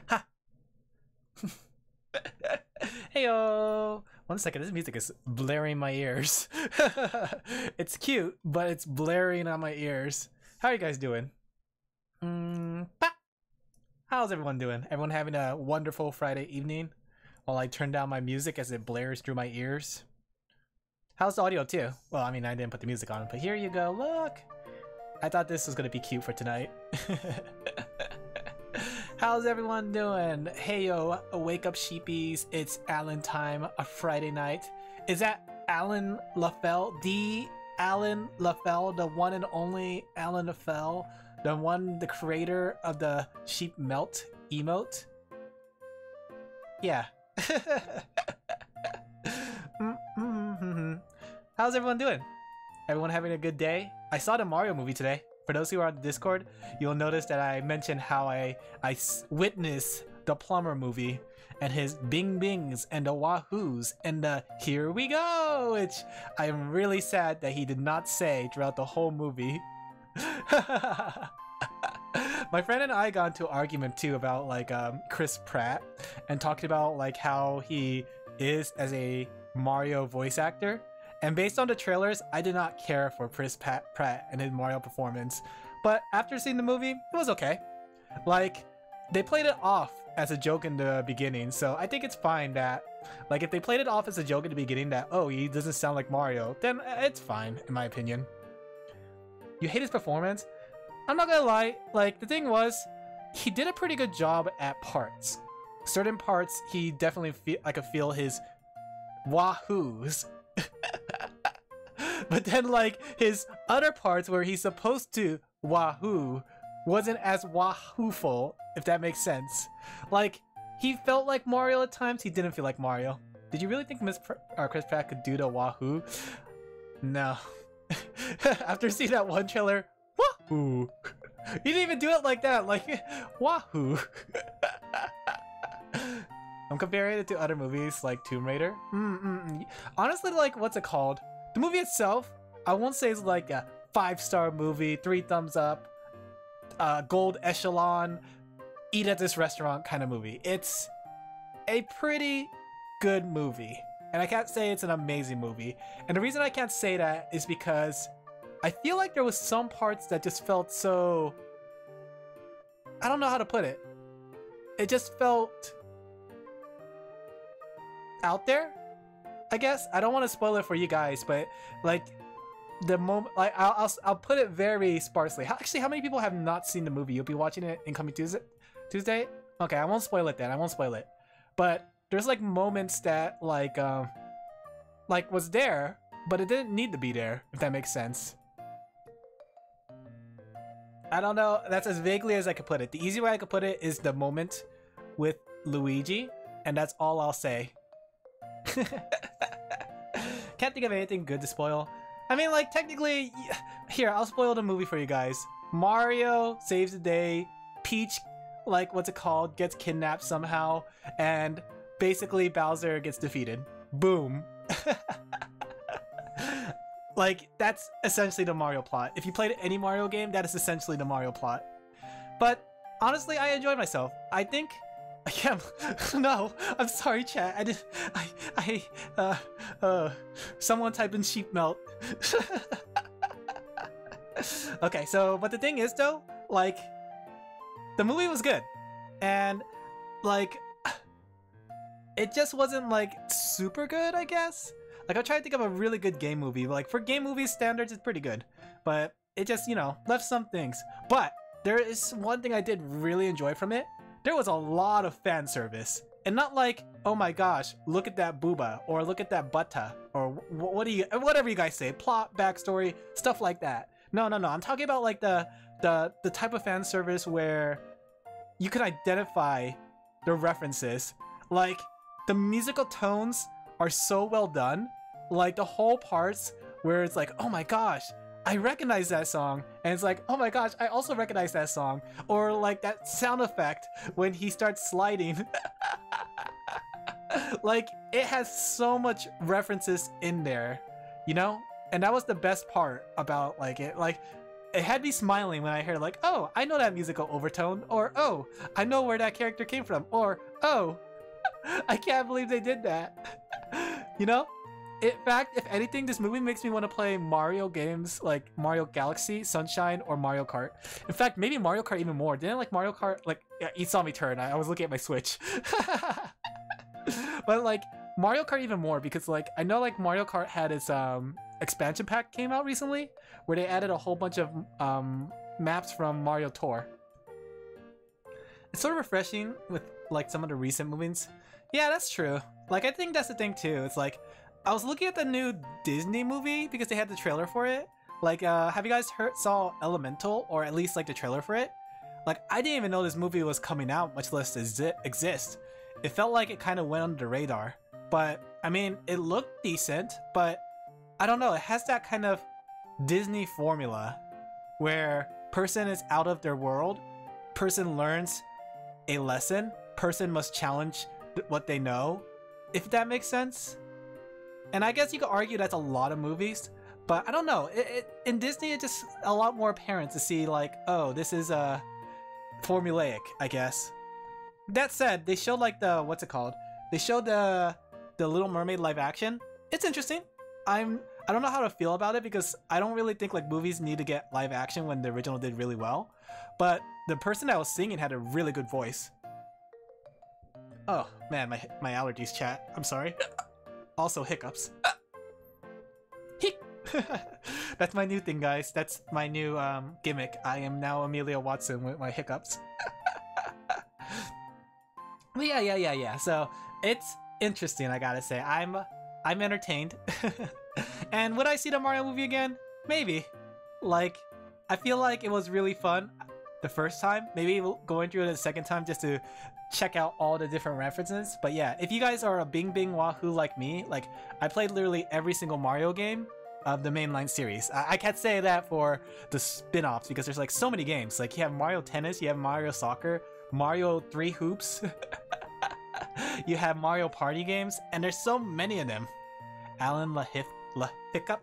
Ha! Heyo! 1 second, this music is blaring my ears. It's cute, but it's blaring on my ears. How are you guys doing? How's everyone doing? Everyone having a wonderful Friday evening while I turn down my music as it blares through my ears? How's the audio too? Well, I mean, I didn't put the music on, but here you go, look! I thought this was gonna be cute for tonight. How's everyone doing? Hey yo, wake up sheepies, it's Alan time, a Friday night. Is that Alan LaFell? The Alan LaFell, the one and only Alan LaFell? The creator of the sheep melt emote? Yeah. How's everyone doing? Everyone having a good day? I saw the Mario movie today. For those who are on the Discord, you'll notice that I mentioned how I witnessed the Plumber movie and his bing bings and the wahoos and the here we go, which I am really sad that he did not say throughout the whole movie. My friend and I got into an argument too about like Chris Pratt and talked about like how he is as a Mario voice actor. And based on the trailers, I did not care for Chris Pratt and his Mario performance. But after seeing the movie, it was okay. Like, they played it off as a joke in the beginning, so I think it's fine that, like, if they played it off as a joke in the beginning that, oh, he doesn't sound like Mario, then it's fine, in my opinion. You hate his performance? I'm not gonna lie, like, the thing was, he did a pretty good job at parts. Certain parts, he definitely I could feel his wahoos. But then like his other parts where he's supposed to wahoo wasn't as wahooful, if that makes sense. Like he felt like Mario at times, he didn't feel like Mario. Did you really think Chris Pratt could do the wahoo? No. After seeing that one trailer, wahoo! He didn't even do it like that, like wahoo! I'm comparing it to other movies like Tomb Raider. Honestly, like, what's it called? The movie itself, I won't say it's like a 5-star movie, 3 thumbs up, gold echelon, eat at this restaurant kind of movie. It's a pretty good movie. And I can't say it's an amazing movie. And the reason I can't say that is because I feel like there was some parts that just felt so... I don't know how to put it. It just felt... out there, I guess. I don't want to spoil it for you guys, but like the moment, like I'll put it very sparsely. Actually, how many people have not seen the movie? You'll be watching it in coming Tuesday. Okay, I won't spoil it then. I won't spoil it. But there's like moments that like was there, but it didn't need to be there. If that makes sense. I don't know. That's as vaguely as I could put it. The easy way I could put it is the moment with Luigi, and that's all I'll say. Can't think of anything good to spoil. I mean, like, technically, here, I'll spoil the movie for you guys. Mario saves the day, Peach, like, what's it called, gets kidnapped somehow, and basically Bowser gets defeated. Boom. Like, that's essentially the Mario plot. If you played any Mario game, that is essentially the Mario plot. But, honestly, I enjoyed myself. I think... I can't. No, I'm sorry, chat. Someone type in sheep melt. Okay, so, but the thing is though, like, the movie was good. And, like, it just wasn't, like, super good, I guess? Like, I'm trying to think of a really good game movie. But, like, for game movie standards, it's pretty good. But it just, you know, left some things. But there is one thing I did really enjoy from it. There was a lot of fan service, and not like, oh my gosh, look at that booba, or look at that butta, or whatever you guys say, plot, backstory, stuff like that. No, I'm talking about like the type of fan service where you can identify the references. Like the musical tones are so well done, like the whole parts where it's like, oh my gosh, I recognize that song, and it's like, oh my gosh, I also recognize that song. Or like that sound effect when he starts sliding. Like, it has so much references in there, you know? And that was the best part about like it. Like, it had me smiling when I heard like, oh, I know that musical overtone, or oh, I know where that character came from, or oh, I can't believe they did that. You know? In fact, if anything, this movie makes me want to play Mario games like Mario Galaxy, Sunshine, or Mario Kart. In fact, maybe Mario Kart even more. Didn't like Mario Kart, like, yeah, you saw me turn. I was looking at my Switch. But like Mario Kart even more because like I know like Mario Kart had its expansion pack came out recently where they added a whole bunch of maps from Mario Tour. It's sort of refreshing with like some of the recent movies. Yeah, that's true. Like I think that's the thing too. It's like I was looking at the new Disney movie because they had the trailer for it. Like have you guys saw Elemental, or at least like the trailer for it? Like I didn't even know this movie was coming out, much less exist. It felt like it kind of went under the radar. But I mean, it looked decent, but I don't know, it has that kind of Disney formula where person is out of their world, person learns a lesson, person must challenge what they know, if that makes sense. And I guess you could argue that's a lot of movies, but I don't know, in Disney it's just a lot more apparent to see like, oh, this is formulaic, I guess. That said, they showed like the, what's it called? They showed the Little Mermaid live action. It's interesting. I don't know how to feel about it because I don't really think like movies need to get live action when the original did really well. But the person that was singing had a really good voice. Oh man, my allergies, chat. I'm sorry. Also hiccups. That's my new thing, guys. That's my new gimmick. I am now Amelia Watson with my hiccups. But yeah. So it's interesting, I gotta say. I'm entertained. And would I see the Mario movie again? Maybe. Like, I feel like it was really fun the first time. Maybe going through it the second time just to check out all the different references. But yeah, if you guys are a Bing Bing Wahoo like me, like I played literally every single Mario game of the mainline series. I can't say that for the spin-offs because there's like so many games. Like you have Mario Tennis, you have Mario Soccer, Mario 3 Hoops. You have Mario Party games, and there's so many of them. Alan LaFickup.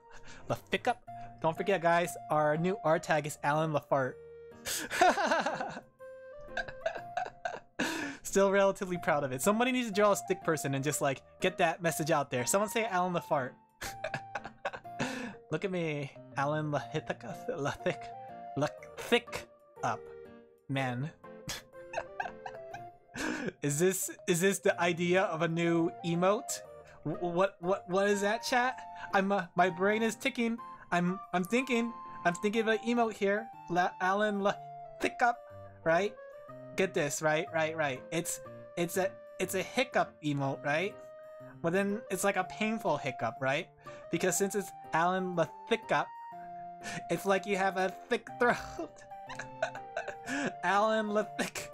Don't forget, guys, our new art tag is Alan LaFart. Still relatively proud of it. Somebody needs to draw a stick person and just like get that message out there. Someone say Alan LaFart. Look at me, Alan LaThick up, man. Is this the idea of a new emote? What is that, chat? My brain is ticking. I'm thinking of an emote here. Alan thick up, right? Get this, right. It's a hiccup emote, right? Well then it's like a painful hiccup, right? Because since it's Alan the thick up, it's like you have a thick throat. Alan the thick.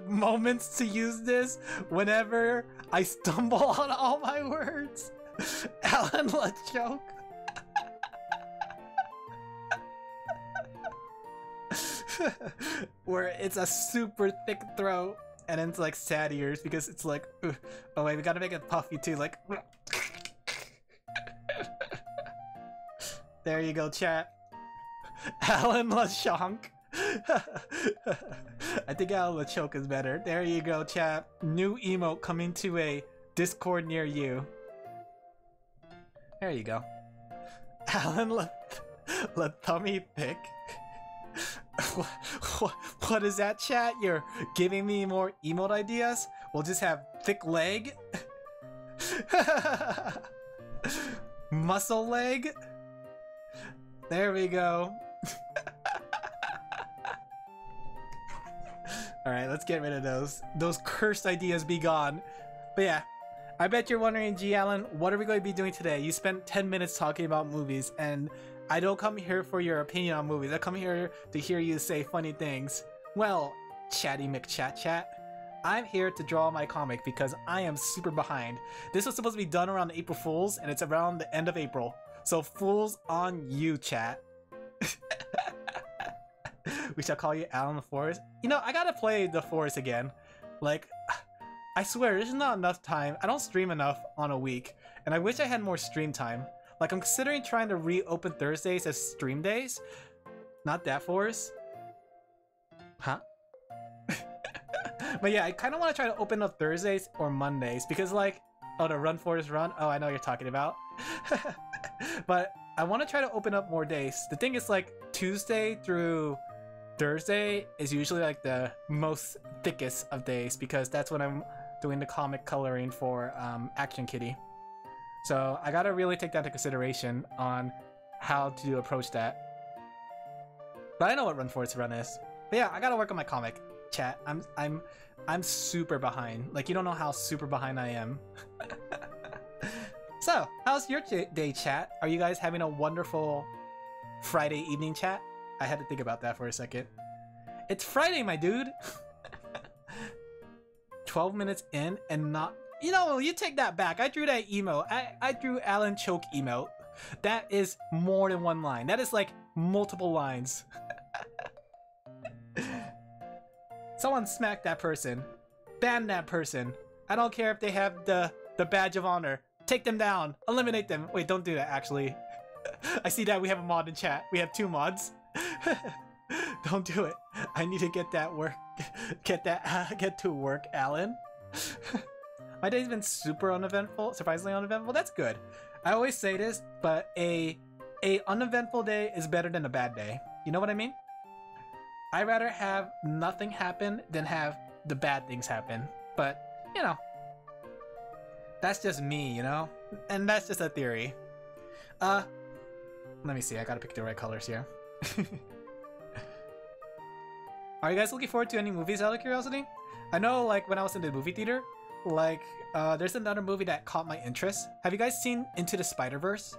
Moments to use this whenever I stumble on all my words. Alan LaChoke. Where it's a super thick throat and then it's like sad ears because it's like, oh wait, we gotta make it puffy too, like. There you go, chat. Alan LaChonk. I think Alan LaChoke is better. There you go, chat. New emote coming to a Discord near you. There you go. Alan LaTummy Thick. What is that, chat? You're giving me more emote ideas? We'll just have thick leg. Muscle leg. There we go. Alright, let's get rid of those. Those cursed ideas be gone. But yeah, I bet you're wondering, G. Allen, what are we going to be doing today? You spent 10 minutes talking about movies, and I don't come here for your opinion on movies. I come here to hear you say funny things. Well, Chatty McChat, I'm here to draw my comic because I am super behind. This was supposed to be done around April Fools, and it's around the end of April. So fools on you, chat. We shall call you Alan the Forest. You know, I gotta play the Forest again. Like, I swear, there's not enough time. I don't stream enough on a week, and I wish I had more stream time. Like, I'm considering trying to reopen Thursdays as stream days. Not that force. Huh? But yeah, I kind of want to try to open up Thursdays or Mondays because, like, oh, the Run Forest Run? Oh, I know what you're talking about. But I want to try to open up more days. The thing is, like, Tuesday through Thursday is usually, like, the most thickest of days because that's when I'm doing the comic coloring for Action Kitty. So I gotta really take that into consideration on how to approach that. But I know what Run Forest Run is. But yeah, I gotta work on my comic, chat. I'm super behind. Like, you don't know how super behind I am. So, how's your day, chat? Are you guys having a wonderful Friday evening, chat? I had to think about that for a second. It's Friday, my dude! 12 minutes in and not... You know, you take that back. I drew that emote. I drew Alan Choke emote. That is more than one line. That is like multiple lines. Someone smack that person. Ban that person. I don't care if they have the badge of honor. Take them down. Eliminate them. Wait, don't do that, actually. I see that we have a mod in chat. We have 2 mods. Don't do it. I need to get that work. Get to work, Alan. My day's been super uneventful. Surprisingly uneventful. That's good. I always say this, but a uneventful day is better than a bad day. You know what I mean? I'd rather have nothing happen than have the bad things happen. But, you know, that's just me, you know? And that's just a theory. Let me see. I gotta pick the right colors here. Are you guys looking forward to any movies out of curiosity? I know, like, when I was in the movie theater, like, there's another movie that caught my interest. Have you guys seen Into the Spider-Verse?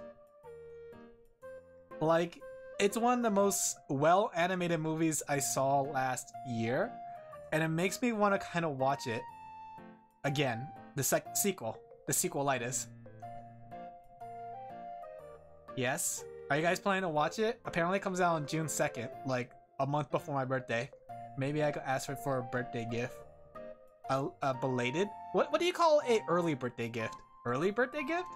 Like, it's one of the most well-animated movies I saw last year, and it makes me want to kind of watch it again. The sequelitis. Yes? Are you guys planning to watch it? Apparently it comes out on June 2nd, like a month before my birthday. Maybe I could ask for a birthday gift. A belated? What do you call a early birthday gift? Early birthday gift?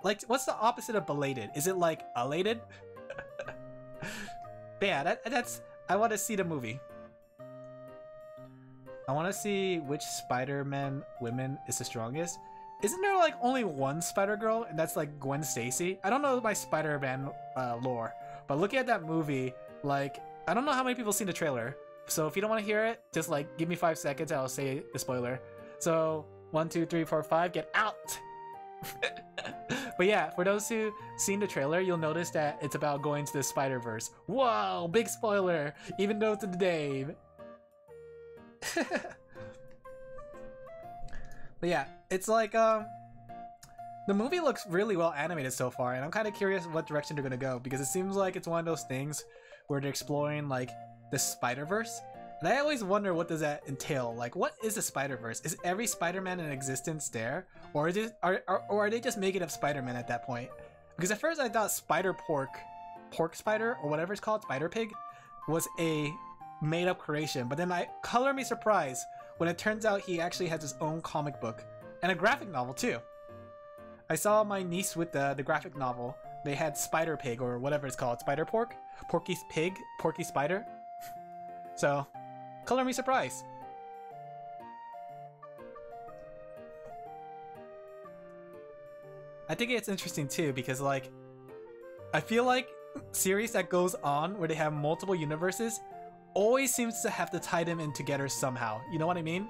Like, what's the opposite of belated? Is it like elated? But yeah, that's... I want to see the movie. I want to see which Spider-Man women is the strongest. Isn't there like only one Spider-Girl, and that's like Gwen Stacy? I don't know my Spider-Man lore, but looking at that movie, like, I don't know how many people seen the trailer. So if you don't want to hear it, just like give me 5 seconds and I'll say the spoiler. So 1, 2, 3, 4, 5, get out! But yeah, for those who seen the trailer, you'll notice that it's about going to the Spider-Verse. Whoa, big spoiler, even though it's in the name. But yeah, it's like, the movie looks really well animated so far, and I'm kind of curious what direction they're gonna go, because it seems like it's one of those things where they're exploring, like, the Spider-Verse. And I always wonder, what does that entail? Like, what is the Spider-Verse? Is every Spider-Man in existence there? Or is it, are they just making up Spider-Man at that point? Because at first I thought Spider-Pork, Pork Spider, or whatever it's called, Spider-Pig, was a made-up creation. But then color me surprised when it turns out he actually has his own comic book. And a graphic novel, too. I saw my niece with the graphic novel. They had Spider-Pig, or whatever it's called. Spider-Pork? Porky's Pig? Porky Spider? So, color me surprised. I think it's interesting too because, like, I feel like series that goes on where they have multiple universes always seems to have to tie them in together somehow. You know what I mean?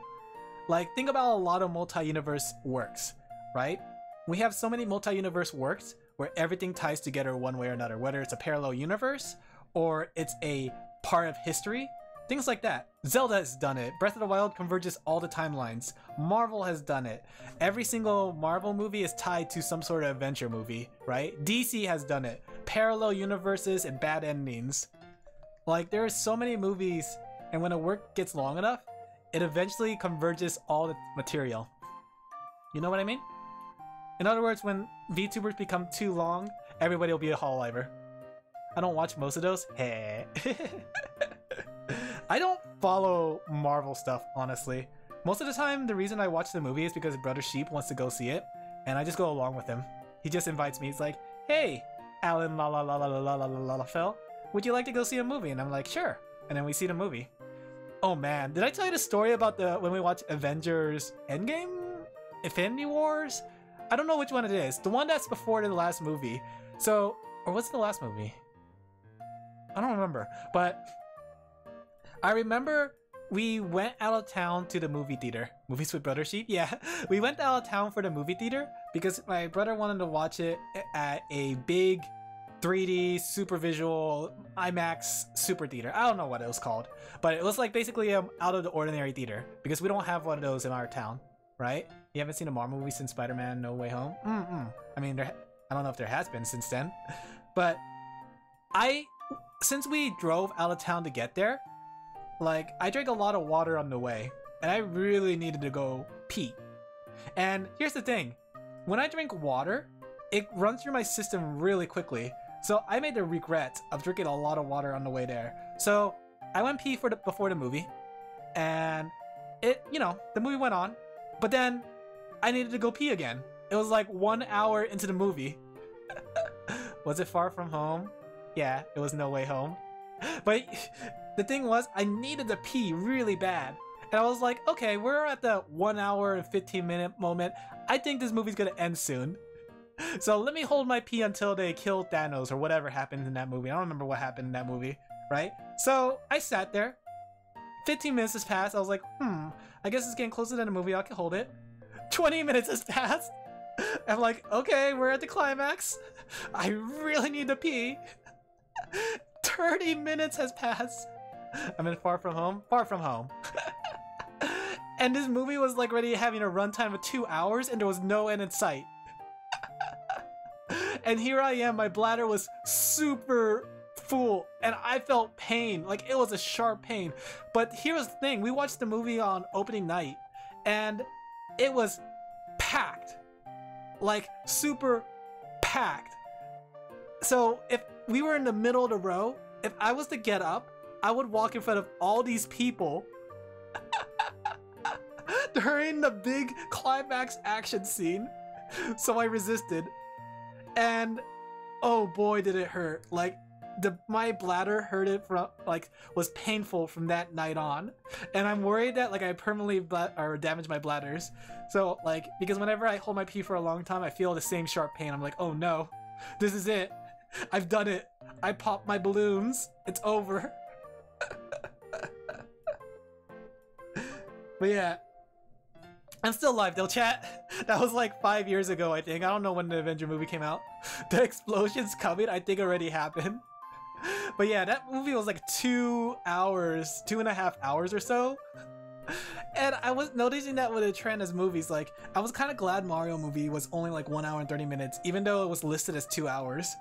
Like, think about a lot of multi-universe works, right? We have so many multi-universe works where everything ties together one way or another, whether it's a parallel universe or it's a part of history. Things like that. Zelda has done it. Breath of the Wild converges all the timelines. Marvel has done it. Every single Marvel movie is tied to some sort of adventure movie, right? DC has done it. Parallel universes and bad endings. Like, there are so many movies, and when a work gets long enough, it eventually converges all the material. You know what I mean? In other words, when VTubers become too long, everybody will be a Hololiver. I don't watch most of those. Hey. I don't follow Marvel stuff, honestly. Most of the time, the reason I watch the movie is because Brother Sheep wants to go see it, and I just go along with him. he just invites me. He's like, hey, Alan la la la la la la la la la Phil, would you like to go see a movie? And I'm like, sure. And then we see the movie. Oh man, did I tell you the story about when we watched Avengers Endgame? Infinity Wars? I don't know which one it is. The one that's before the last movie. So, or what's the last movie? I don't remember. But I remember we went out of town to the movie theater. Movies with Brother Sheep? Yeah. We went out of town for the movie theater because my brother wanted to watch it at a big 3D super visual IMAX super theater. I don't know what it was called, but it was like basically out of the ordinary theater because we don't have one of those in our town, right? You haven't seen a Marvel movie since Spider-Man No Way Home? I mean, I don't know if there has been since then, but since we drove out of town to get there, like I drank a lot of water on the way and I really needed to go pee. And here's the thing, when I drink water, it runs through my system really quickly. So I made the regret of drinking a lot of water on the way there. So I went pee before the movie, and the movie went on, but then I needed to go pee again. It was like 1 hour into the movie. Was it Far From Home? Yeah, it was No Way Home. But the thing was, I needed to pee really bad. And I was like, okay, we're at the 1 hour and 15-minute moment. I think this movie's gonna end soon. So let me hold my pee until they kill Thanos or whatever happened in that movie. I don't remember what happened in that movie, right? So I sat there. 15 minutes has passed. I was like, I guess it's getting closer to the movie. I can hold it. 20 minutes has passed. I'm like, okay, we're at the climax. I really need to pee. 30 minutes has passed. I'm in Far From Home. Far From Home. And this movie was like already having a runtime of 2 hours and there was no end in sight. And here I am, my bladder was super full and I felt pain, like it was a sharp pain. But here's the thing, we watched the movie on opening night and it was packed, like super packed. So if we were in the middle of the row, if I was to get up, I would walk in front of all these people during the big climax action scene. So I resisted. And oh boy, did it hurt. Like my bladder hurted from was painful from that night on. And I'm worried that like I permanently damaged my bladders. So like, because whenever I hold my pee for a long time, I feel the same sharp pain. I'm like, oh no, this is it. I've done it. I popped my balloons. It's over. But yeah, I'm still alive though, chat. That was like 5 years ago, I think. I don't know when the Avenger movie came out. The explosions coming, I think already happened. But yeah, that movie was like 2 hours, 2.5 hours or so. And I was noticing that with the trend as movies, like I was kind of glad Mario movie was only like 1 hour and 30 minutes, even though it was listed as 2 hours.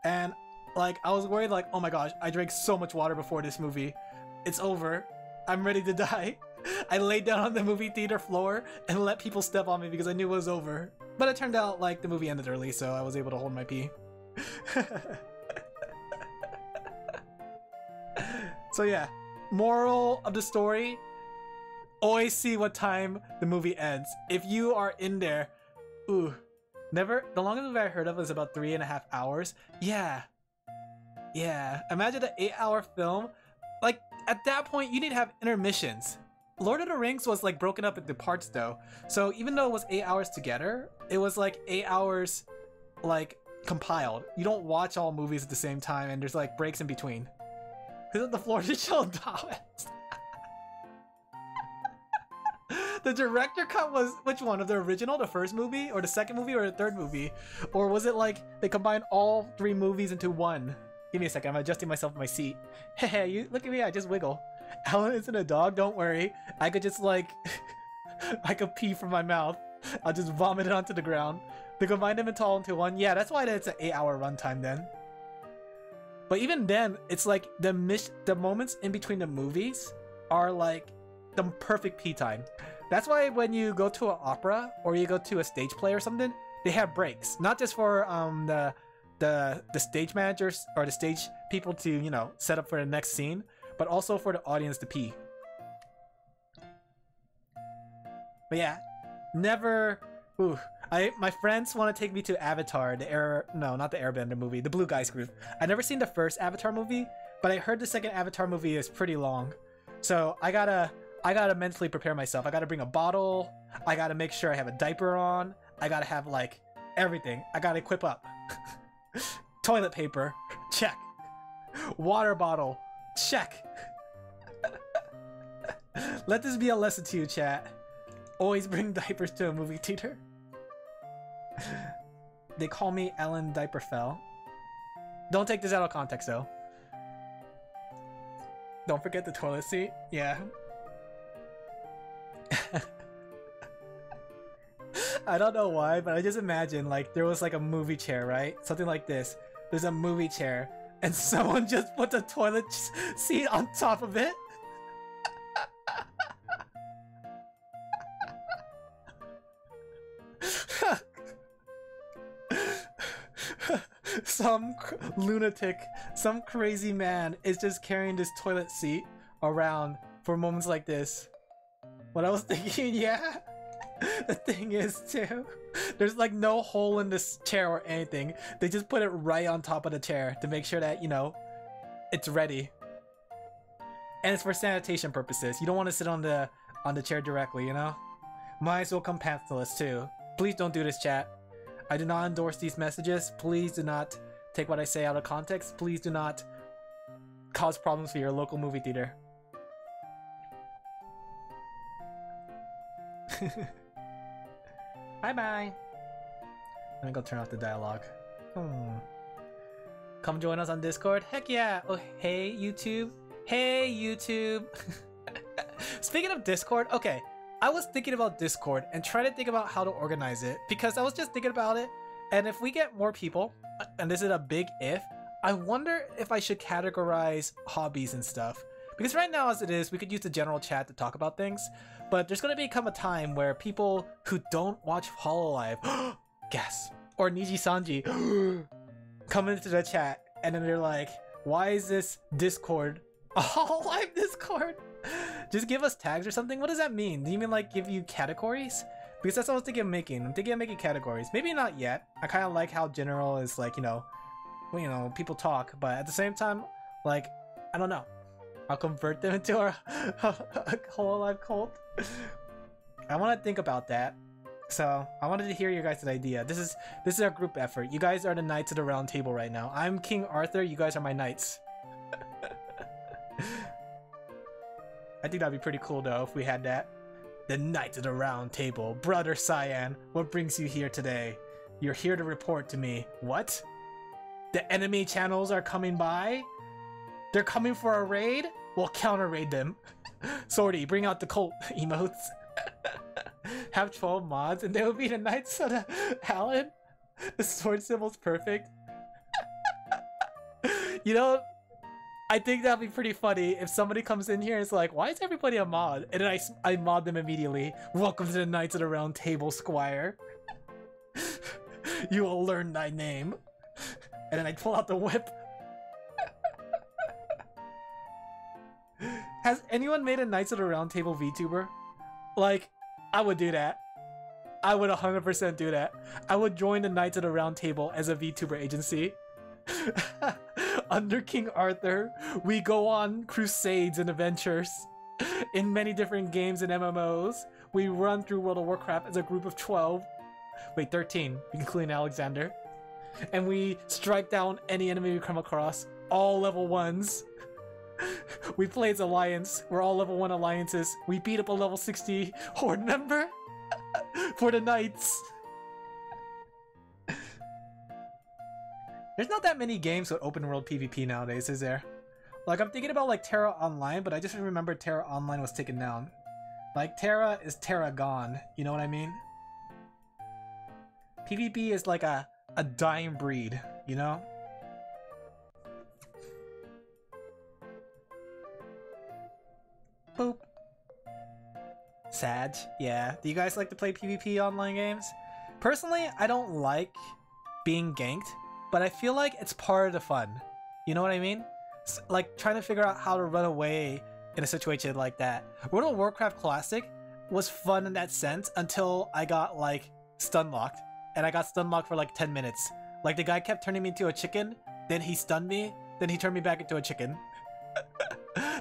And like I was worried like, oh my gosh, I drank so much water before this movie. It's over. I'm ready to die. I laid down on the movie theater floor and let people step on me because I knew it was over. But it turned out like the movie ended early, so I was able to hold my pee. So yeah, moral of the story, always see what time the movie ends. If you are in there, the longest movie I heard of was about 3.5 hours. Yeah, imagine an 8-hour film. Like at that point you need to have intermissions. Lord of the Rings was like broken up into parts though, so even though it was 8 hours together, it was like 8 hours like compiled. You don't watch all movies at the same time and there's like breaks in between. Isn't the floor to show Thomas? The director cut was which one? Of the original, the first movie, or the second movie, or the third movie? Or was it like they combined all 3 movies into one? Give me a second, I'm adjusting myself in my seat. Hey, you look at me, I just wiggle. Alan isn't a dog, don't worry. I could just like, I could pee from my mouth. I'll just vomit it onto the ground. They combined them all into one. Yeah, that's why it's an 8-hour runtime then. But even then, it's like the moments in between the movies are like the perfect pee time. That's why when you go to an opera or you go to a stage play or something, they have breaks. Not just for the stage managers or the stage people to, you know, set up for the next scene, but also for the audience to pee. But yeah, never... My friends want to take me to Avatar, no, not the Airbender movie, the Blue Guys group. I never seen the first Avatar movie, but I heard the second Avatar movie is pretty long. So I gotta mentally prepare myself. I gotta bring a bottle. I gotta make sure I have a diaper on. I gotta have like everything. I gotta equip up. Toilet paper, check. Water bottle, check. Let this be a lesson to you, chat. Always bring diapers to a movie theater. They call me Ellen Diaperfell. Don't take this out of context though. Don't forget the toilet seat. Yeah. I don't know why, but I just imagine like there was like a movie chair, right? Something like this. There's a movie chair and someone just put the toilet seat on top of it. Some lunatic, some crazy man is just carrying this toilet seat around for moments like this. What I was thinking, yeah, the thing is too, there's like no hole in this chair or anything. They just put it right on top of the chair to make sure that, you know, it's ready. And it's for sanitation purposes. You don't want to sit on the chair directly, you know? Might as well come pantsless too. Please don't do this, chat. I do not endorse these messages. Please do not take what I say out of context. Please do not cause problems for your local movie theater. Bye-bye. Let me go turn off the dialogue. Come join us on Discord. Heck yeah. Oh, hey, YouTube. Hey, YouTube. Speaking of Discord, okay. I was thinking about Discord and trying to think about how to organize it because I was just thinking about it, and if we get more people, and this is a big if, I wonder if I should categorize hobbies and stuff. Because right now as it is, we could use the general chat to talk about things, but there's going to become a time where people who don't watch Hololive, guess, or Niji Sanji, come into the chat and then they're like, why is this Discord a Hololive Discord? Just give us tags or something? What does that mean? Do you mean like give you categories? Because that's what I was thinking of making. I'm thinking of making categories. Maybe not yet. I kind of like how general is like, you know, people talk, but at the same time, like, I don't know. I'll convert them into our Hololive cult. I want to think about that. So I wanted to hear your guys' idea. This is our group effort. You guys are the knights of the round table right now. I'm King Arthur. You guys are my knights. I think that'd be pretty cool though if we had that. The Knights of the Round Table. Brother Cyan, what brings you here today? You're here to report to me. What? The enemy channels are coming by? They're coming for a raid? We'll counter raid them. Swordy, bring out the cult emotes. Have 12 mods and they will be the Knights of the Alan? The sword symbol's perfect. You know, I think that'd be pretty funny if somebody comes in here and is like, why is everybody a mod? And then I mod them immediately. Welcome to the Knights of the Round Table, Squire. You will learn thy name. And then I pull out the whip. Has anyone made a Knights of the Round Table VTuber? Like, I would do that. I would 100% do that. I would join the Knights of the Round Table as a VTuber agency. Under King Arthur, we go on crusades and adventures in many different games and MMOs. We run through World of Warcraft as a group of 12. Wait, 13, including Alexander. And we strike down any enemy we come across, all level 1s. We play as Alliance, we're all level 1 alliances. We beat up a level 60 Horde member for the Knights. There's not that many games with open world PvP nowadays, is there? Like, I'm thinking about like Terra Online, but I just remember Terra Online was taken down. Like, Terra is Terra gone, you know what I mean? PvP is like a dying breed, you know? Boop. Sag, yeah. Do you guys like to play PvP online games? Personally, I don't like being ganked, but I feel like it's part of the fun. You know what I mean? Like, trying to figure out how to run away in a situation like that. World of Warcraft Classic was fun in that sense until I got, like, stun locked, and I got stun locked for like 10 minutes. Like the guy kept turning me into a chicken, then he stunned me, then he turned me back into a chicken.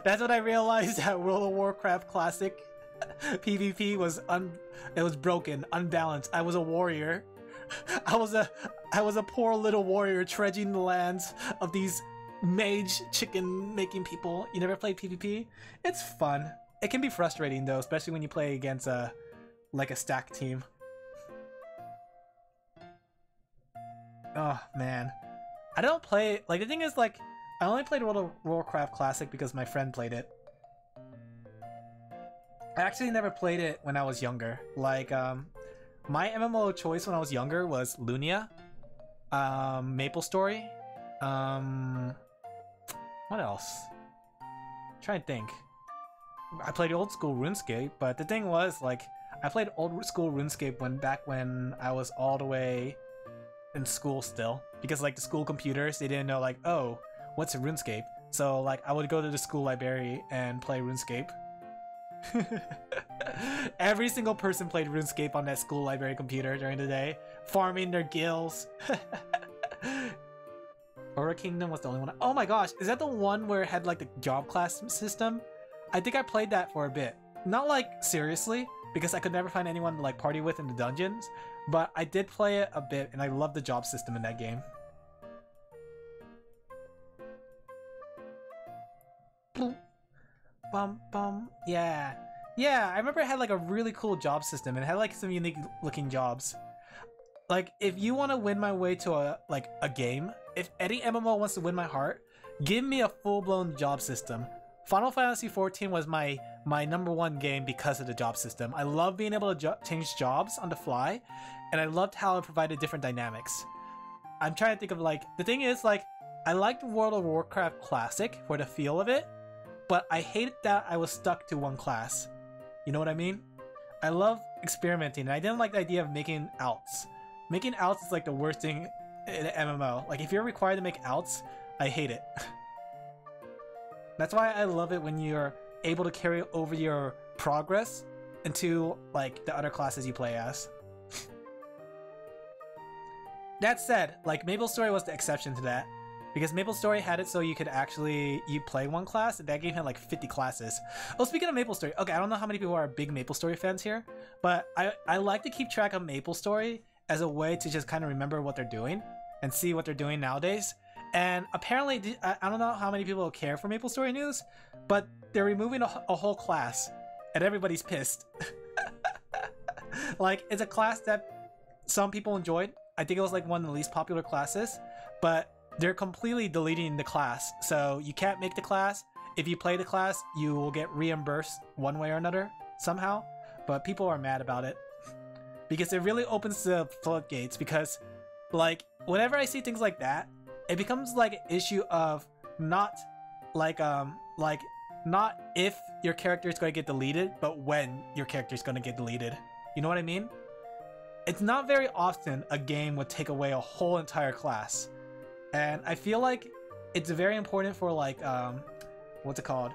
That's when I realized that World of Warcraft Classic PvP was broken, unbalanced. I was a warrior. I was a poor little warrior trudging the lands of these mage chicken making people. You never played PvP? It's fun. It can be frustrating though, especially when you play against like a stack team. Oh man, I don't play, like the thing is like I only played World of Warcraft Classic because my friend played it. I actually never played it when I was younger. Like my MMO of choice when I was younger was Lunia, MapleStory, what else? I'm trying to think. I played old school RuneScape, but the thing was like I played old school RuneScape back when I was all the way in school still, because like the school computers, they didn't know like, oh, what's a RuneScape? So like I would go to the school library and play RuneScape. Every single person played RuneScape on that school library computer during the day, farming their gills. Aura Kingdom was the only one. Oh my gosh, is that the one where it had like the job class system? I think I played that for a bit. Not like seriously, because I could never find anyone to like party with in the dungeons, but I did play it a bit and I love the job system in that game. Bum bum. Yeah. Yeah, I remember it had like a really cool job system and it had like some unique looking jobs. Like if you want to win my way to a game, if any MMO wants to win my heart, give me a full-blown job system. Final Fantasy XIV was my #1 game because of the job system. I love being able to change jobs on the fly, and I loved how it provided different dynamics. I'm trying to think of like, the thing is like, I liked World of Warcraft Classic for the feel of it, but I hated that I was stuck to one class. You know what I mean? I love experimenting, and I didn't like the idea of making outs. Making outs is like the worst thing in an MMO. Like if you're required to make outs, I hate it. That's why I love it when you're able to carry over your progress into like the other classes you play as. That said, like MapleStory was the exception to that, because MapleStory had it so you could actually play one class, and that game had like 50 classes. Oh, speaking of MapleStory, okay, I don't know how many people are big MapleStory fans here, but I like to keep track of MapleStory as a way to just kind of remember what they're doing and see what they're doing nowadays. And apparently, I don't know how many people care for MapleStory news, but they're removing a whole class, and everybody's pissed. Like, it's a class that some people enjoyed. I think it was like one of the least popular classes, but they're completely deleting the class. So you can't make the class. If you play the class, you will get reimbursed one way or another somehow. But people are mad about it because it really opens the floodgates, because like whenever I see things like that, it becomes like an issue of not like not if your character is going to get deleted, but when your character is going to get deleted. You know what I mean? It's not very often a game would take away a whole entire class. And I feel like it's very important for like what's it called?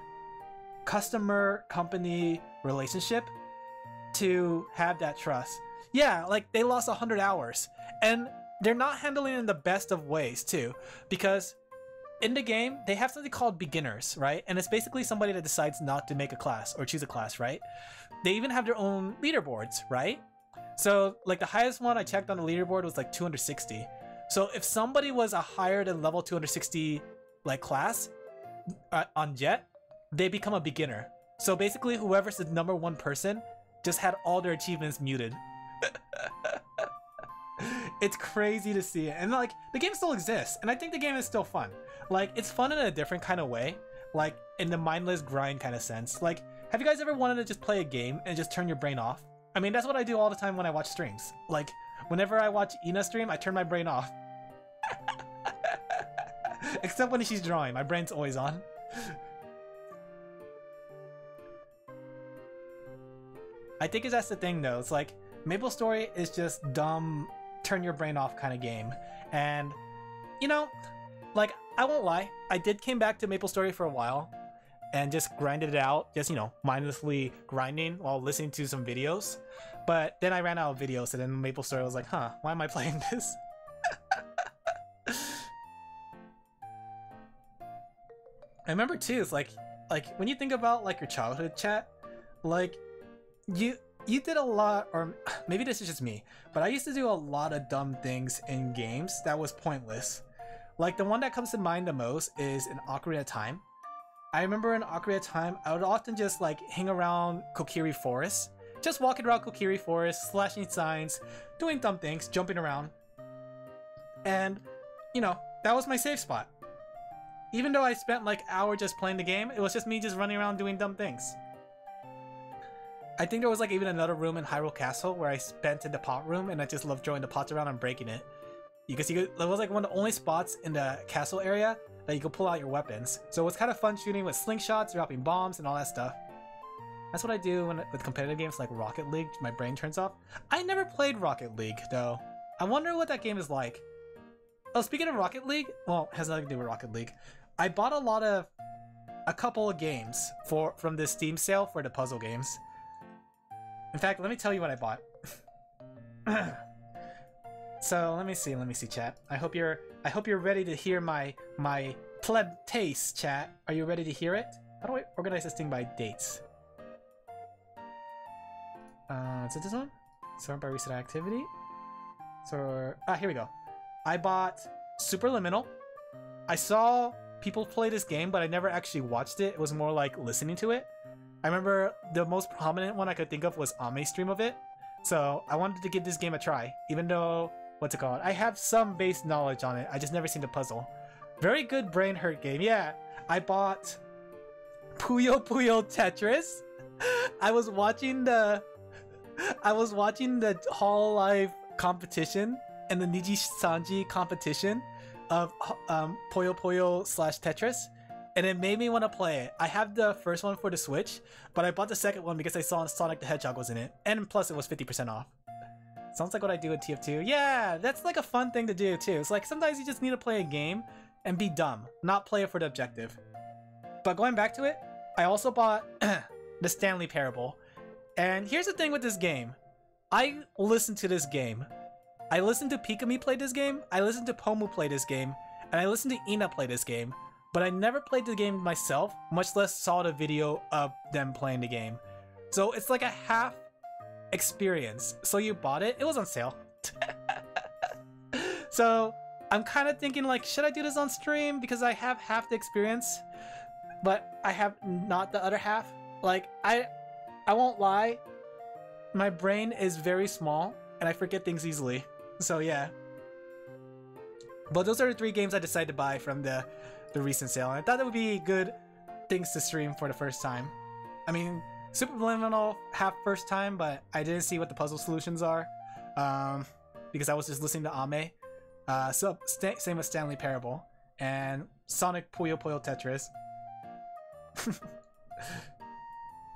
Customer company relationship to have that trust. Yeah, like they lost 100 hours. And they're not handling it in the best of ways too, because in the game they have something called beginners, right? And it's basically somebody that decides not to make a class or choose a class, right? They even have their own leaderboards, right? So like the highest one I checked on the leaderboard was like 260. So if somebody was a higher than level 260 like class on Jet, they become a beginner. So basically whoever's the #1 person just had all their achievements muted. It's crazy to see it. And like the game still exists, and I think the game is still fun. Like it's fun in a different kind of way, like in the mindless grind kind of sense. Like, have you guys ever wanted to just play a game and just turn your brain off? I mean, that's what I do all the time when I watch streams. Like whenever I watch Ina stream, I turn my brain off. Except when she's drawing, my brain's always on. I think that's the thing though. It's like MapleStory is just dumb, turn your brain off kind of game. And you know, like I won't lie, I did came back to MapleStory for a while and just grinded it out, just, you know, mindlessly grinding while listening to some videos. But then I ran out of videos, and then Maple Story was like, huh, why am I playing this? I remember too, it's like when you think about like your childhood chat, like you did a lot, or maybe this is just me, but I used to do a lot of dumb things in games that was pointless. Like the one that comes to mind the most is in Ocarina of Time. I remember in Ocarina of Time, I would often just like hang around Kokiri Forest, just walking around Kokiri Forest, slashing signs, doing dumb things, jumping around. And, you know, that was my safe spot. Even though I spent like hours just playing the game, it was just me just running around doing dumb things. I think there was like even another room in Hyrule Castle where I spent in the pot room, and I just loved throwing the pots around and breaking it. Because it was like one of the only spots in the castle area that you could pull out your weapons. So it was kind of fun shooting with slingshots, dropping bombs, and all that stuff. That's what I do with competitive games like Rocket League. My brain turns off. I never played Rocket League though. I wonder what that game is like. Oh, speaking of Rocket League, well, it has nothing to do with Rocket League. I bought a couple of games from this Steam sale for the puzzle games. In fact, let me tell you what I bought. So let me see, chat. I hope you're ready to hear my pleb taste, chat. Are you ready to hear it? How do I organize this thing by dates? Is it this one? Sort by recent activity. So here we go. I bought Superliminal. I saw people play this game, but I never actually watched it. It was more like listening to it. I remember the most prominent one I could think of was Ame's stream of it. So I wanted to give this game a try, even though, what's it called? I have some base knowledge on it. I just never seen the puzzle. Very good brain hurt game. Yeah, I bought Puyo Puyo Tetris. I was watching the Hololive competition and the Niji Sanji competition of Puyo Puyo / Tetris, and it made me want to play it. I have the first one for the Switch, but I bought the second one because I saw Sonic the Hedgehog was in it, and plus it was 50% off. Sounds like what I do in TF2. Yeah, that's like a fun thing to do too. It's like sometimes you just need to play a game and be dumb, not play it for the objective. But going back to it, I also bought the Stanley Parable. And here's the thing with this game. I listened to this game. I listened to Pikami play this game, I listened to Pomu play this game, and I listened to Ina play this game. But I never played the game myself, much less saw the video of them playing the game. So it's like a half experience. So you bought it, it was on sale. So I'm kind of thinking like, should I do this on stream? Because I have half the experience, but I have not the other half. Like, I won't lie, my brain is very small and I forget things easily. So yeah. But those are the 3 games I decided to buy from the recent sale, and I thought that would be good things to stream for the first time. I mean, Superliminal half first time, but I didn't see what the puzzle solutions are because I was just listening to Ame. So same with Stanley Parable and Sonic Puyo Puyo Tetris.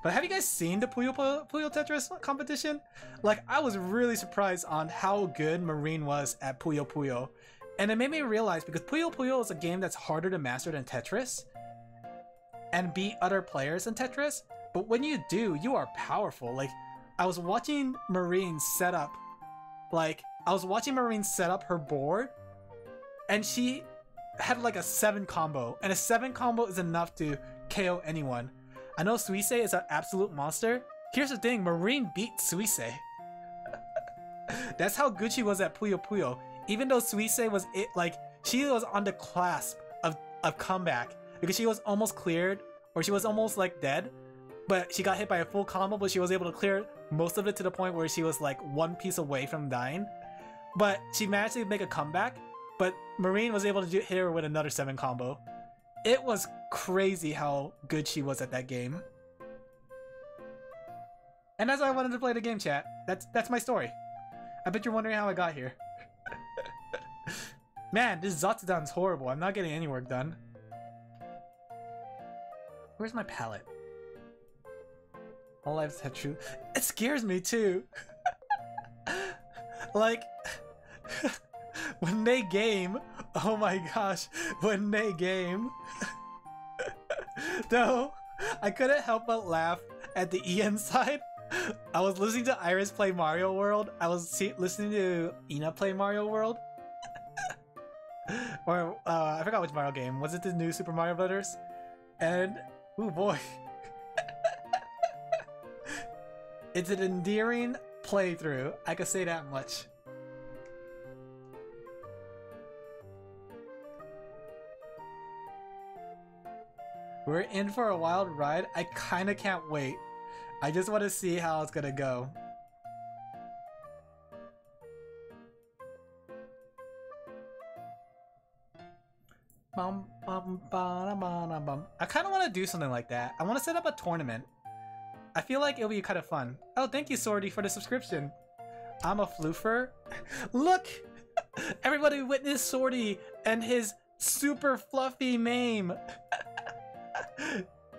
But have you guys seen the Puyo Puyo Tetris competition? Like, I was really surprised on how good Marine was at Puyo Puyo. And it made me realize, because Puyo Puyo is a game that's harder to master than Tetris and beat other players than Tetris, but when you do, you are powerful. Like, I was watching Marine set up her board, and she had like a 7 combo, and a 7 combo is enough to KO anyone. I know Suisse is an absolute monster. Here's the thing, Marine beat Suisse. That's how good she was at Puyo Puyo. Even though Suisse was she was on the clasp of comeback because she was almost cleared, or she was almost like dead, but she got hit by a full combo, but she was able to clear most of it to the point where she was like 1 piece away from dying. But she managed to make a comeback, but Marine was able to hit her with another 7 combo. It was crazy how good she was at that game. And that's why I wanted to play the game, chat. That's my story. I bet you're wondering how I got here. Man, this Zatsudan's horrible. I'm not getting any work done. Where's my palette? All lives have true. It scares me too. Like, when they game, oh my gosh, when they game. Though, I couldn't help but laugh at the Ian side I was listening to Iris play Mario World. I was listening to Ina play Mario World. Or, I forgot which Mario game. Was it the new Super Mario Brothers? And, ooh boy. It's an endearing playthrough. I could say that much. We're in for a wild ride. I kinda can't wait. I just want to see how it's gonna go. I kind of want to do something like that. I want to set up a tournament. I feel like it'll be kind of fun. Oh, thank you, Sorty, for the subscription. I'm a floofer. Look! Everybody witness Sorty and his super fluffy mame.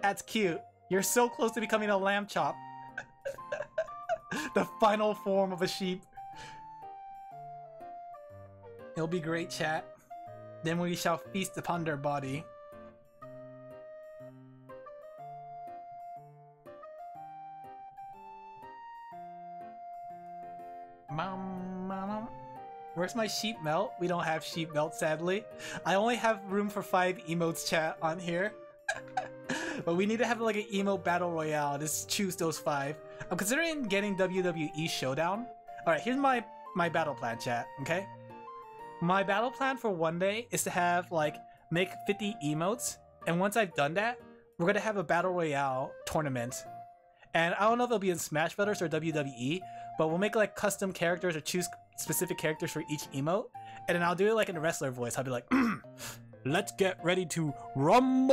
That's cute. You're so close to becoming a lamb chop. The final form of a sheep. It'll be great, chat. Then we shall feast upon their body. Where's my sheep melt? We don't have sheep melt, sadly. I only have room for 5 emotes, chat, on here. But we need to have like an emote battle royale. Just choose those 5. I'm considering getting WWE Showdown. Alright, here's my battle plan, chat, okay? My battle plan for one day is to have like make 50 emotes, and once I've done that, we're gonna have a battle royale tournament. And I don't know if it'll be in Smash Brothers or WWE, but we'll make like custom characters or choose specific characters for each emote, and then I'll do it like in a wrestler voice. I'll be like, let's get ready to rumble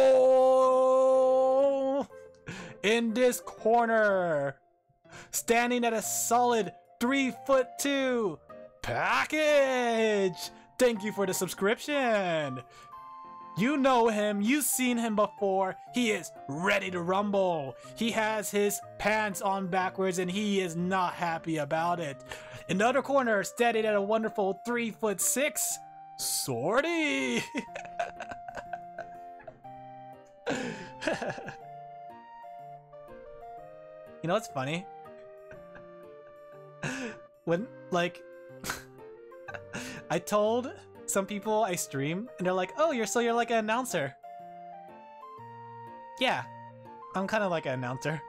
in this corner, standing at a solid 3'2" package. Thank you for the subscription. You know him, you've seen him before. He is ready to rumble. He has his pants on backwards and he is not happy about it. In the other corner, standing at a wonderful 3'6", Sorty. You know what's funny? When, like, I told some people I stream, and they're like, "Oh, you're like an announcer." Yeah, I'm kind of like an announcer.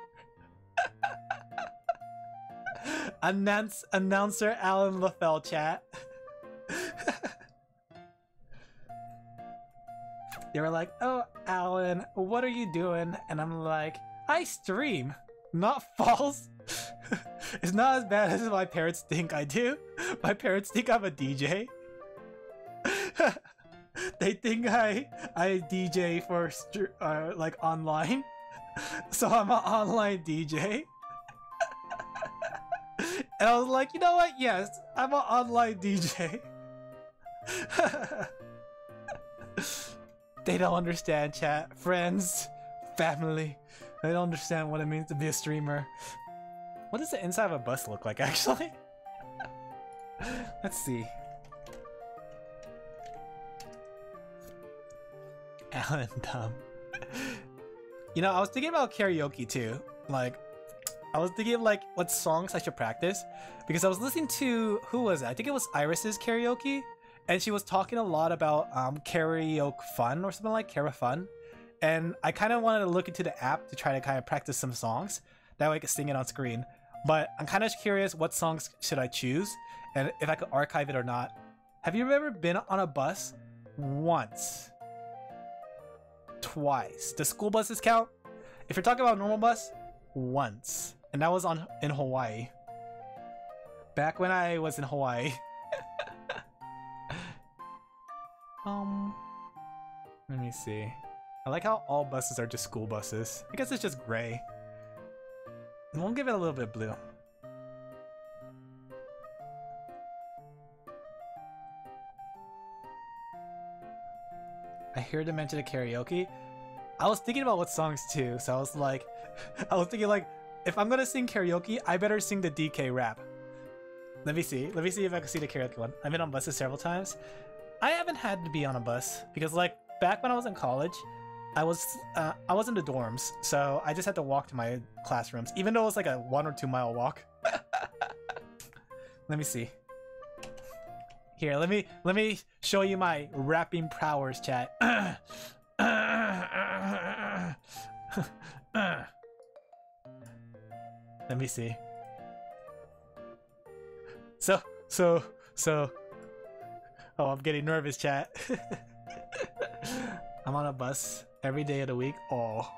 Announcer Alan LaFell, chat. They were like, "Oh, Alan, what are you doing?" And I'm like, "I stream." Not false. It's not as bad as my parents think I do. My parents think I'm a DJ. They think I DJ for like online. So I'm an online DJ. And I was like, you know what? Yes, I'm an online DJ. They don't understand, chat. Friends, family. They don't understand what it means to be a streamer. What does the inside of a bus look like, actually? Let's see. Alan dumb. You know, I was thinking about karaoke too. Like, I was thinking of like what songs I should practice, because I was listening to, who was it? I think it was Iris's karaoke, and she was talking a lot about karaoke fun or something like Kara Fun. And I kind of wanted to look into the app to try to kind of practice some songs. That way I could sing it on screen. But I'm kind of curious what songs should I choose and if I could archive it or not. Have you ever been on a bus? Once. Twice. Does school buses count? If you're talking about normal bus, once. And that was in Hawaii. Back when I was in Hawaii. Let me see. I like how all buses are just school buses. I guess it's just gray. And we'll give it a little bit of blue. I heard them mention a karaoke. I was thinking about what songs too, so I was thinking like, if I'm gonna sing karaoke, I better sing the DK rap. Let me see if I can see the karaoke one. I've been on buses several times. I haven't had to be on a bus because like back when I was in college, I was in the dorms, so I just had to walk to my classrooms, even though it was like a 1 or 2 mile walk. Let me see. Here, let me show you my rapping prowess, chat. Let me see. So. Oh, I'm getting nervous, chat. I'm on a bus every day of the week. Oh.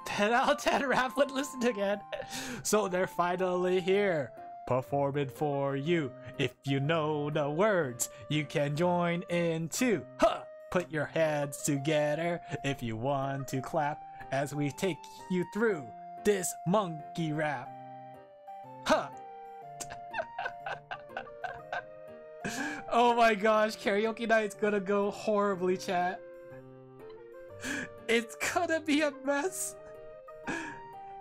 10 out of 10 rap would listen again. So they're finally here, performing for you. If you know the words, you can join in too. Huh! Put your hands together if you want to clap as we take you through this monkey rap. Huh! Oh my gosh, karaoke night's gonna go horribly, chat. It's gonna be a mess.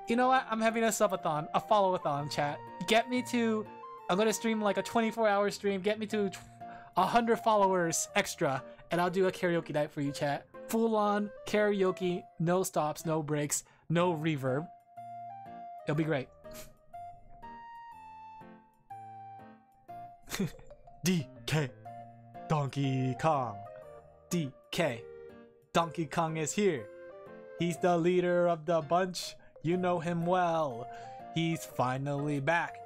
You know what? I'm having a subathon, a follow-a-thon, chat. Get me to... I'm gonna stream like a 24-hour stream. Get me to 100 followers extra, and I'll do a karaoke night for you, chat. Full-on karaoke, no stops, no breaks, no reverb. It'll be great. DK Donkey Kong. DK Donkey Kong is here. He's the leader of the bunch. You know him well. He's finally back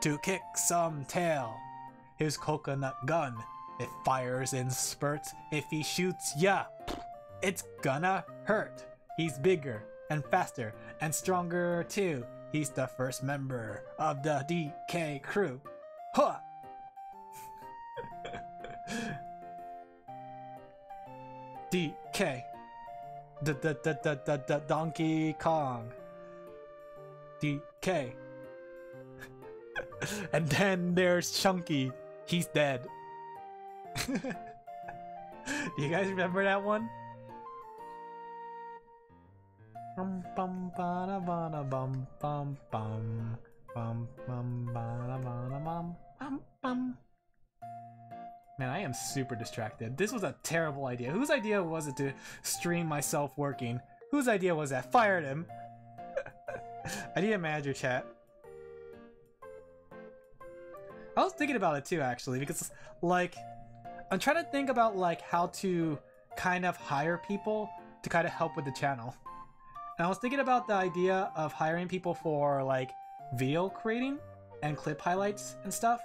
to kick some tail. His coconut gun, it fires in spurts. If he shoots ya, it's gonna hurt. He's bigger and faster and stronger too. He's the first member of the DK crew. Huh! DK the Donkey Kong. DK. And then there's Chunky. He's dead. Do you guys remember that one? Bum bum ba ba bum bum bum bum bum ba bum bum bum. Man, I am super distracted. This was a terrible idea. Whose idea was it to stream myself working? Whose idea was that? Fired him. Idea manager, chat. I was thinking about it too, actually, because like I'm trying to think about like how to kind of hire people to kind of help with the channel. And I was thinking about the idea of hiring people for like video creating and clip highlights and stuff,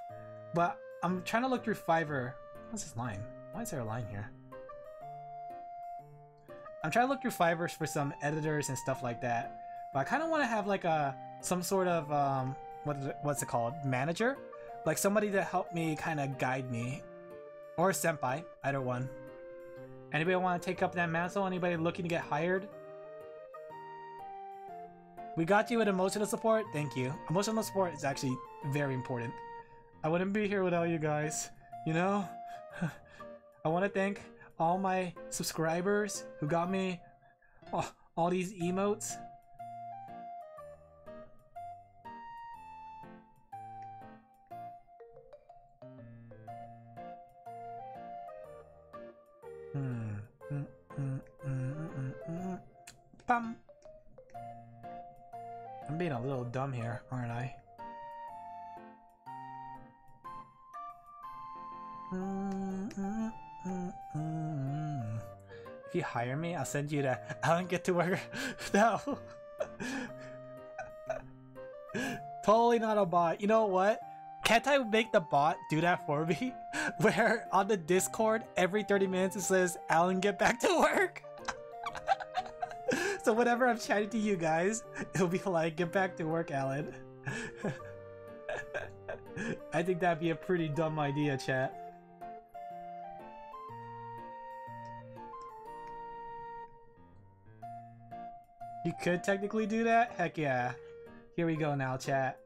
but I'm trying to look through Fiverr. What's this line? Why is there a line here? I'm trying to look through Fiverr for some editors and stuff like that, but I kind of want to have like some sort of what's it called? Manager? Like somebody to help me kind of guide me. Or a senpai, either one. Anybody want to take up that mantle? Anybody looking to get hired? We got you with emotional support. Thank you. Emotional support is actually very important. I wouldn't be here without you guys, you know? I want to thank all my subscribers who got me all these emotes. Bum. I'm being a little dumb here, aren't I? If you hire me, I'll send you to Alan Get to Work. No. Totally not a bot. You know what? Can't I make the bot do that for me? Where on the Discord, every 30 minutes it says, Alan, get back to work. So whenever I'm chatting to you guys, it'll be like, get back to work, Alan. I think that'd be a pretty dumb idea, chat. You could technically do that? Heck yeah. Here we go now, chat.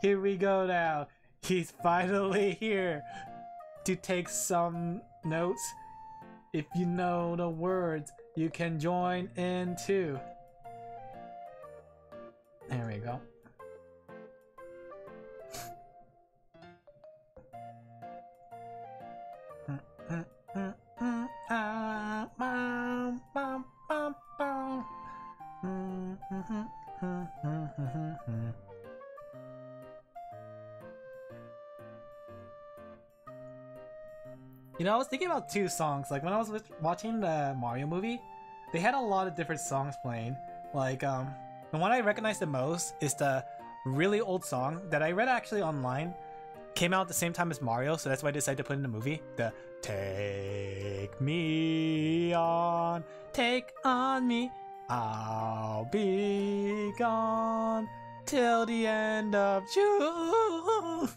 Here we go now. He's finally here to take some notes. If you know the words, you can join in too. There we go. You know, I was thinking about two songs. Like when I was watching the Mario movie, they had a lot of different songs playing. Like the one I recognize the most is the really old song that I read actually online. Came out at the same time as Mario, so that's why I decided to put it in the movie. The Take Me On, Take On Me, I'll be gone till the end of June.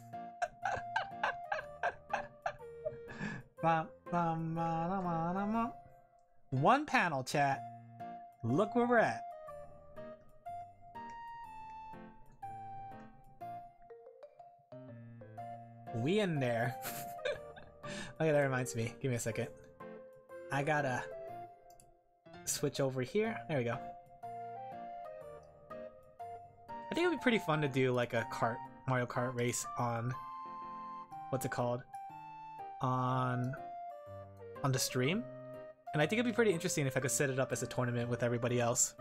One panel, chat. Look where we're at. We in there. Okay, that reminds me. Give me a second. I gotta switch over here. There we go. I think it would be pretty fun to do like a Mario Kart race on what's it called? On the stream. And I think it'd be pretty interesting if I could set it up as a tournament with everybody else.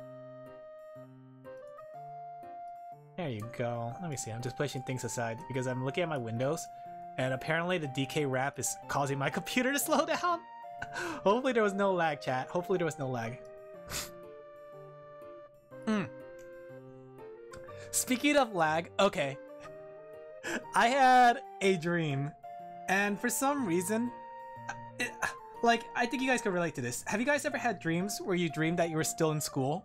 There you go. Let me see. I'm just pushing things aside because I'm looking at my windows and apparently the DK wrap is causing my computer to slow down. Hopefully there was no lag, chat. Hopefully there was no lag. Speaking of lag, okay. I had a dream and for some reason, like, I think you guys can relate to this. Have you guys ever had dreams where you dreamed that you were still in school?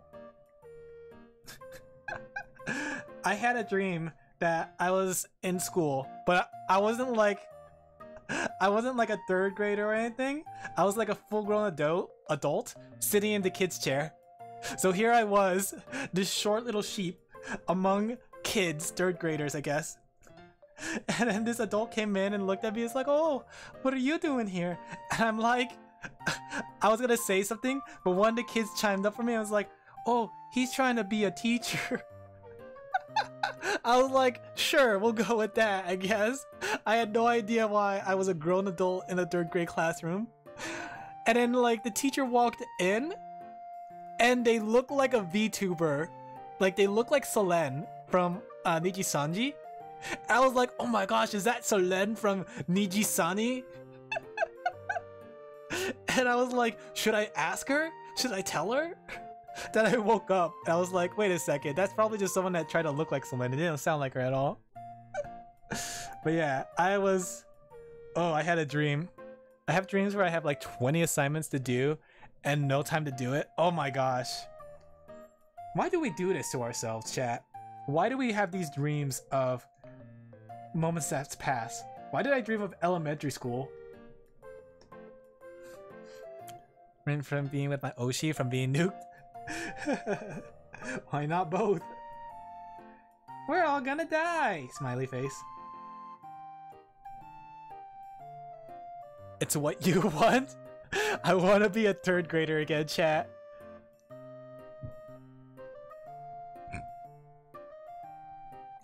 I had a dream that I was in school, but I wasn't like a third grader or anything. I was like a full-grown adult sitting in the kid's chair. So here I was, this short little sheep among kids, third graders, I guess. And then this adult came in and looked at me. It's like, oh, what are you doing here? And I'm like, I was gonna say something, but one of the kids chimed up for me. I was like, oh, he's trying to be a teacher. I was like, sure, we'll go with that, I guess. I had no idea why I was a grown adult in a third grade classroom. And then like the teacher walked in and they looked like a VTuber. Like they look like Solen from Niji-Sanji. I was like, oh my gosh, is that Solen from Niji-Sani? And I was like, should I ask her? Should I tell her? Then I woke up and I was like, wait a second, that's probably just someone that tried to look like Solen. It didn't sound like her at all. But yeah, I had a dream. I have dreams where I have like 20 assignments to do and no time to do it. Oh my gosh. Why do we do this to ourselves, chat? Why do we have these dreams of moments that's passed? Why did I dream of elementary school? From being with my Oshi, from being nuked? Why not both? We're all gonna die! Smiley face. It's what you want? I want to be a third grader again, chat.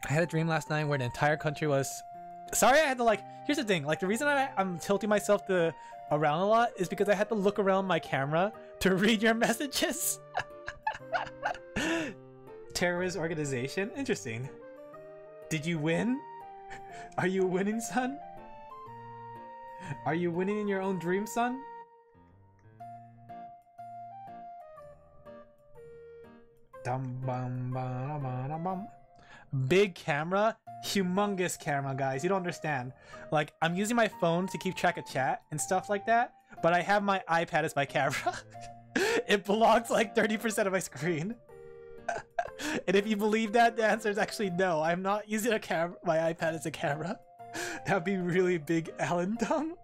I had a dream last night where the entire country was... Sorry, I had to like... Here's the thing, like the reason I'm tilting myself around a lot is because I had to look around my camera to read your messages. Terrorist organization? Interesting. Did you win? Are you winning, son? Are you winning in your own dream, son? Big camera, humongous camera, guys. You don't understand. Like, I'm using my phone to keep track of chat and stuff like that, but I have my iPad as my camera. It blocks like 30% of my screen. And if you believe that, the answer is actually no. I'm not using my iPad as a camera. That'd be really big Alan dumb.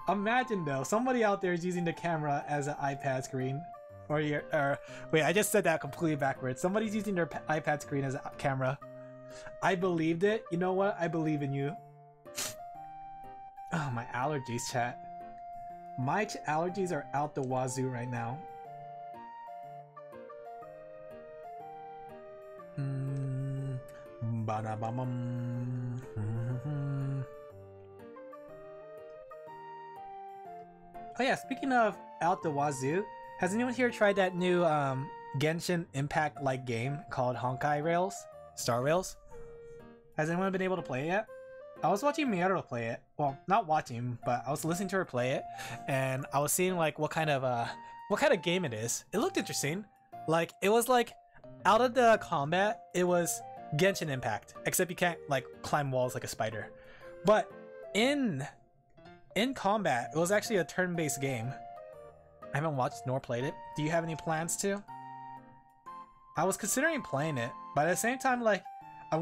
Imagine though, somebody out there is using the camera as an iPad screen. Wait, I just said that completely backwards. Somebody's using their iPad screen as a camera. I believed it. You know what? I believe in you. Oh, my allergies, chat. My allergies are out the wazoo right now. Oh yeah, speaking of out the wazoo, Has anyone here tried that new Genshin Impact like game called Honkai Rails? Star Rails? Has anyone been able to play it yet? I was watching Miyato play it. Well, not watching, but I was listening to her play it, and I was seeing like what kind of game it is. It looked interesting. Like it was like out of the combat, it was Genshin Impact, except you can't like climb walls like a spider. But in combat, it was actually a turn-based game. I haven't watched nor played it. Do you have any plans to? I was considering playing it, but at the same time, like, I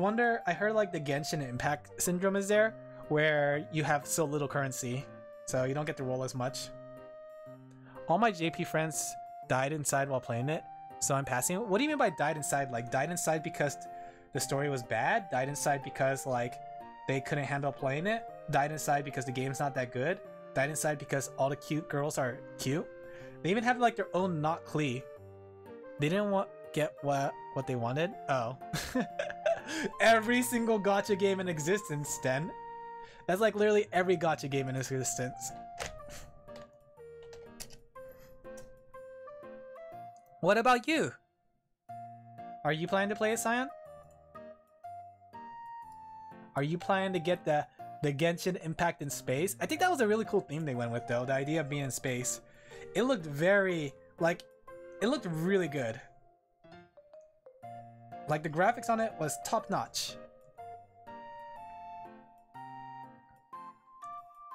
heard like the Genshin Impact syndrome is there, where you have so little currency, so you don't get to roll as much. All my JP friends died inside while playing it, so I'm passing it. What do you mean by died inside? Like, died inside because the story was bad? Died inside because, like, they couldn't handle playing it? Died inside because the game's not that good? Died inside because all the cute girls are cute? They even have like their own not Klee. They didn't get what they wanted? Oh. Every single gacha game in existence, Sten. That's like literally every gacha game in existence. What about you? Are you planning to play it, Cyan? Are you planning to get the Genshin Impact in space? I think that was a really cool theme they went with though, the idea of being in space. It looked very, like, it looked really good. Like, the graphics on it was top-notch.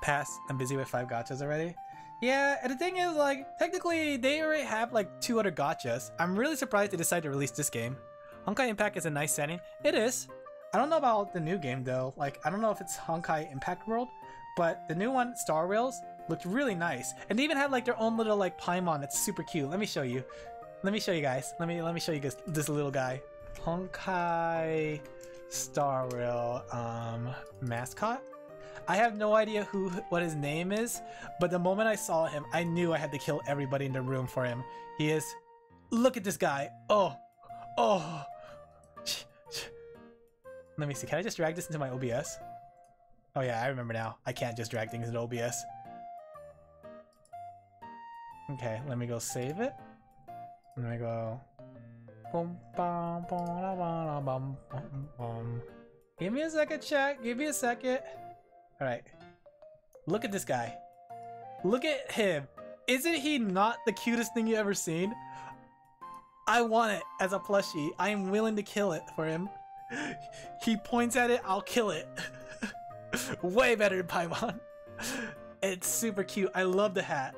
Pass, I'm busy with 5 gachas already. Yeah, and the thing is, like, technically, they already have, like, 2 other gachas. I'm really surprised they decided to release this game. Honkai Impact is a nice setting. It is. I don't know about the new game, though. Like, I don't know if it's Honkai Impact World, but the new one, Star Rails, looked really nice. And they even had, like, their own little, like, Paimon that's super cute. Let me show you. Let me show you guys. Let me show you guys this little guy. Honkai Star Rail mascot. I have no idea what his name is, but the moment I saw him, I knew I had to kill everybody in the room for him. He is. Look at this guy. Oh. Let me see. Can I just drag this into my OBS? Oh yeah, I remember now. I can't just drag things into OBS. Okay, let me go save it. Let me go. Give me a second, chat. Give me a second. Alright. Look at this guy. Look at him. Isn't he not the cutest thing you ever seen? I want it as a plushie. I am willing to kill it for him. He points at it, I'll kill it. Way better than Paimon. It's super cute. I love the hat.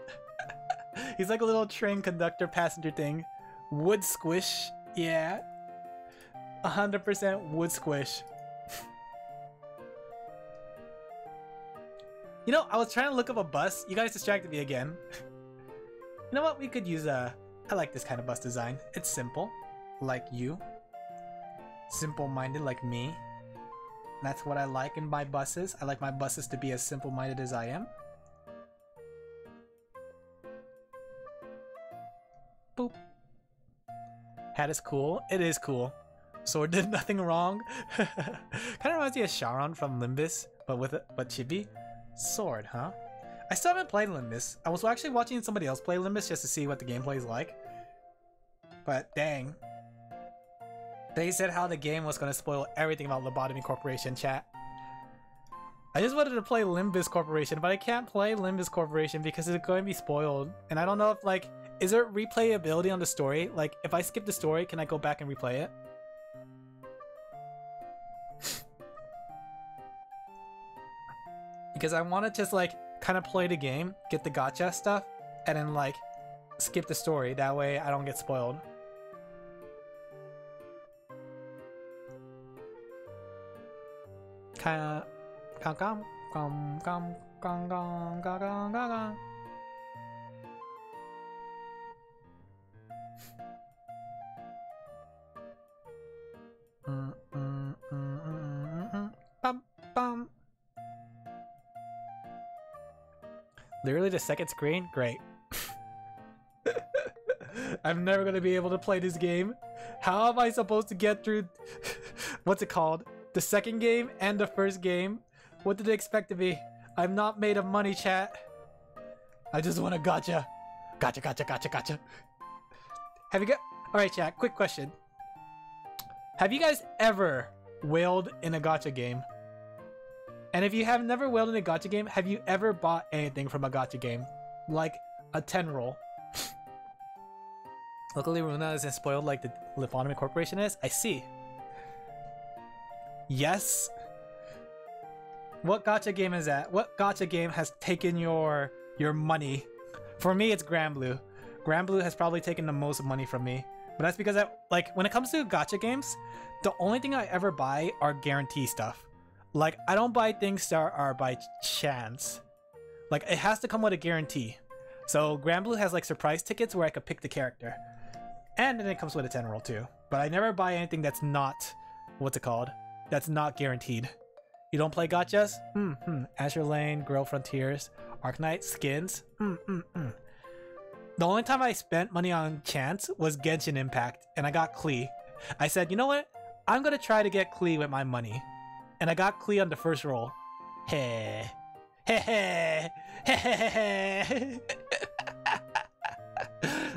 He's like a little train conductor passenger thing. Wood squish. Yeah. 100% wood squish. You know, I was trying to look up a bus. You guys distracted me again. You know what? We could use I like this kind of bus design. It's simple. Like you. Simple-minded like me. That's what I like in my buses. I like my buses to be as simple-minded as I am. Boop. Hat is cool. It is cool. Sword did nothing wrong. Kind of reminds me of Sharon from Limbus, but chibi. Sword, huh? I still haven't played Limbus. I was actually watching somebody else play Limbus just to see what the gameplay is like. But dang. They said how the game was going to spoil everything about Lobotomy Corporation, chat. I just wanted to play Limbus Corporation, but I can't play Limbus Corporation because it's going to be spoiled. And I don't know if, like, is there replayability on the story? Like, if I skip the story, can I go back and replay it? Because I want to just, like, kind of play the game, get the gacha stuff, and then, like, skip the story. That way I don't get spoiled. Literally the second screen? Great. I'm never gonna be able to play this game. How am I supposed to get through what's it called? The second game and the first game? What did they expect to be? I'm not made of money, chat. I just want a gacha. Gotcha, gotcha, gotcha, gotcha. Have you got... Alright, chat, quick question. Have you guys ever whaled in a gacha game? And if you have never whaled in a gacha game, have you ever bought anything from a gacha game? Like a 10 roll? Luckily, Runa isn't spoiled like the Lithonomy Corporation is. I see. Yes. What gacha game is that? What gacha game has taken your money? For me, it's Granblue. Granblue has probably taken the most money from me. But that's because when it comes to gacha games, the only thing I ever buy are guarantee stuff. Like, I don't buy things that are by chance. Like, it has to come with a guarantee. So Granblue has like surprise tickets where I could pick the character. And then it comes with a 10 roll too. But I never buy anything that's not, what's it called? That's not guaranteed. You don't play gachas? Azure Lane, Girl Frontiers, Arknight, skins? The only time I spent money on chance was Genshin Impact, and I got Klee. I said, you know what? I'm gonna try to get Klee with my money. And I got Klee on the first roll. Hey. Hey. Hey.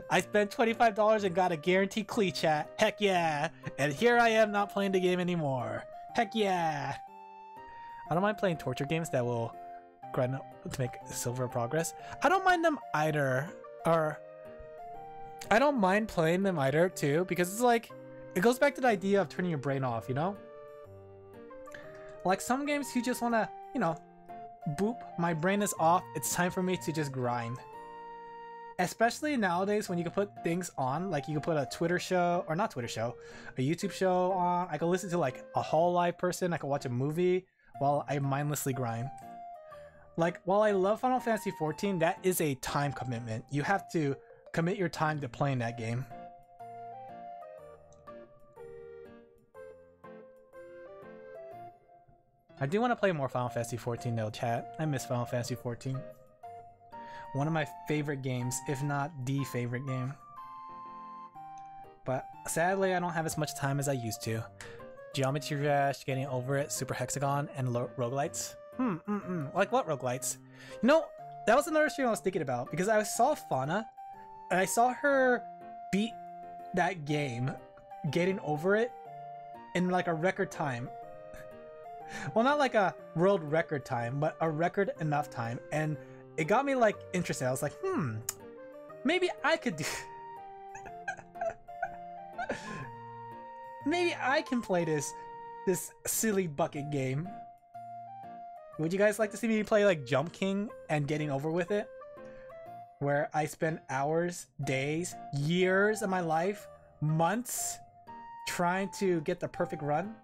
I spent $25 and got a guaranteed Klee, chat. Heck yeah. And here I am not playing the game anymore. Heck yeah. I don't mind playing torture games that will grind up to make silver progress. I don't mind them either. Or I don't mind playing them either too, because it's like, it goes back to the idea of turning your brain off, you know? Like some games you just want to, you know, boop, my brain is off, it's time for me to just grind. Especially nowadays when you can put things on, like you can put a Twitter show, or not Twitter show, a YouTube show on. I can listen to like a Hololive person, I can watch a movie while I mindlessly grind. Like, while I love Final Fantasy XIV, that is a time commitment. You have to commit your time to playing that game. I do want to play more Final Fantasy XIV though, chat. I miss Final Fantasy XIV. One of my favorite games, if not the favorite game. But sadly, I don't have as much time as I used to. Geometry Dash, Getting Over It, Super Hexagon, and roguelites. Like what roguelites? You know, that was another stream I was thinking about, because I saw Fauna, and I saw her beat that game, Getting Over It, in like a record time. Well, not like a world record time, but a record enough time, and it got me like interested. I was like, maybe I could do maybe I can play this silly bucket game. Would you guys like to see me play like Jump King and Getting Over With It? Where I spend hours, days, years of my life, months trying to get the perfect run?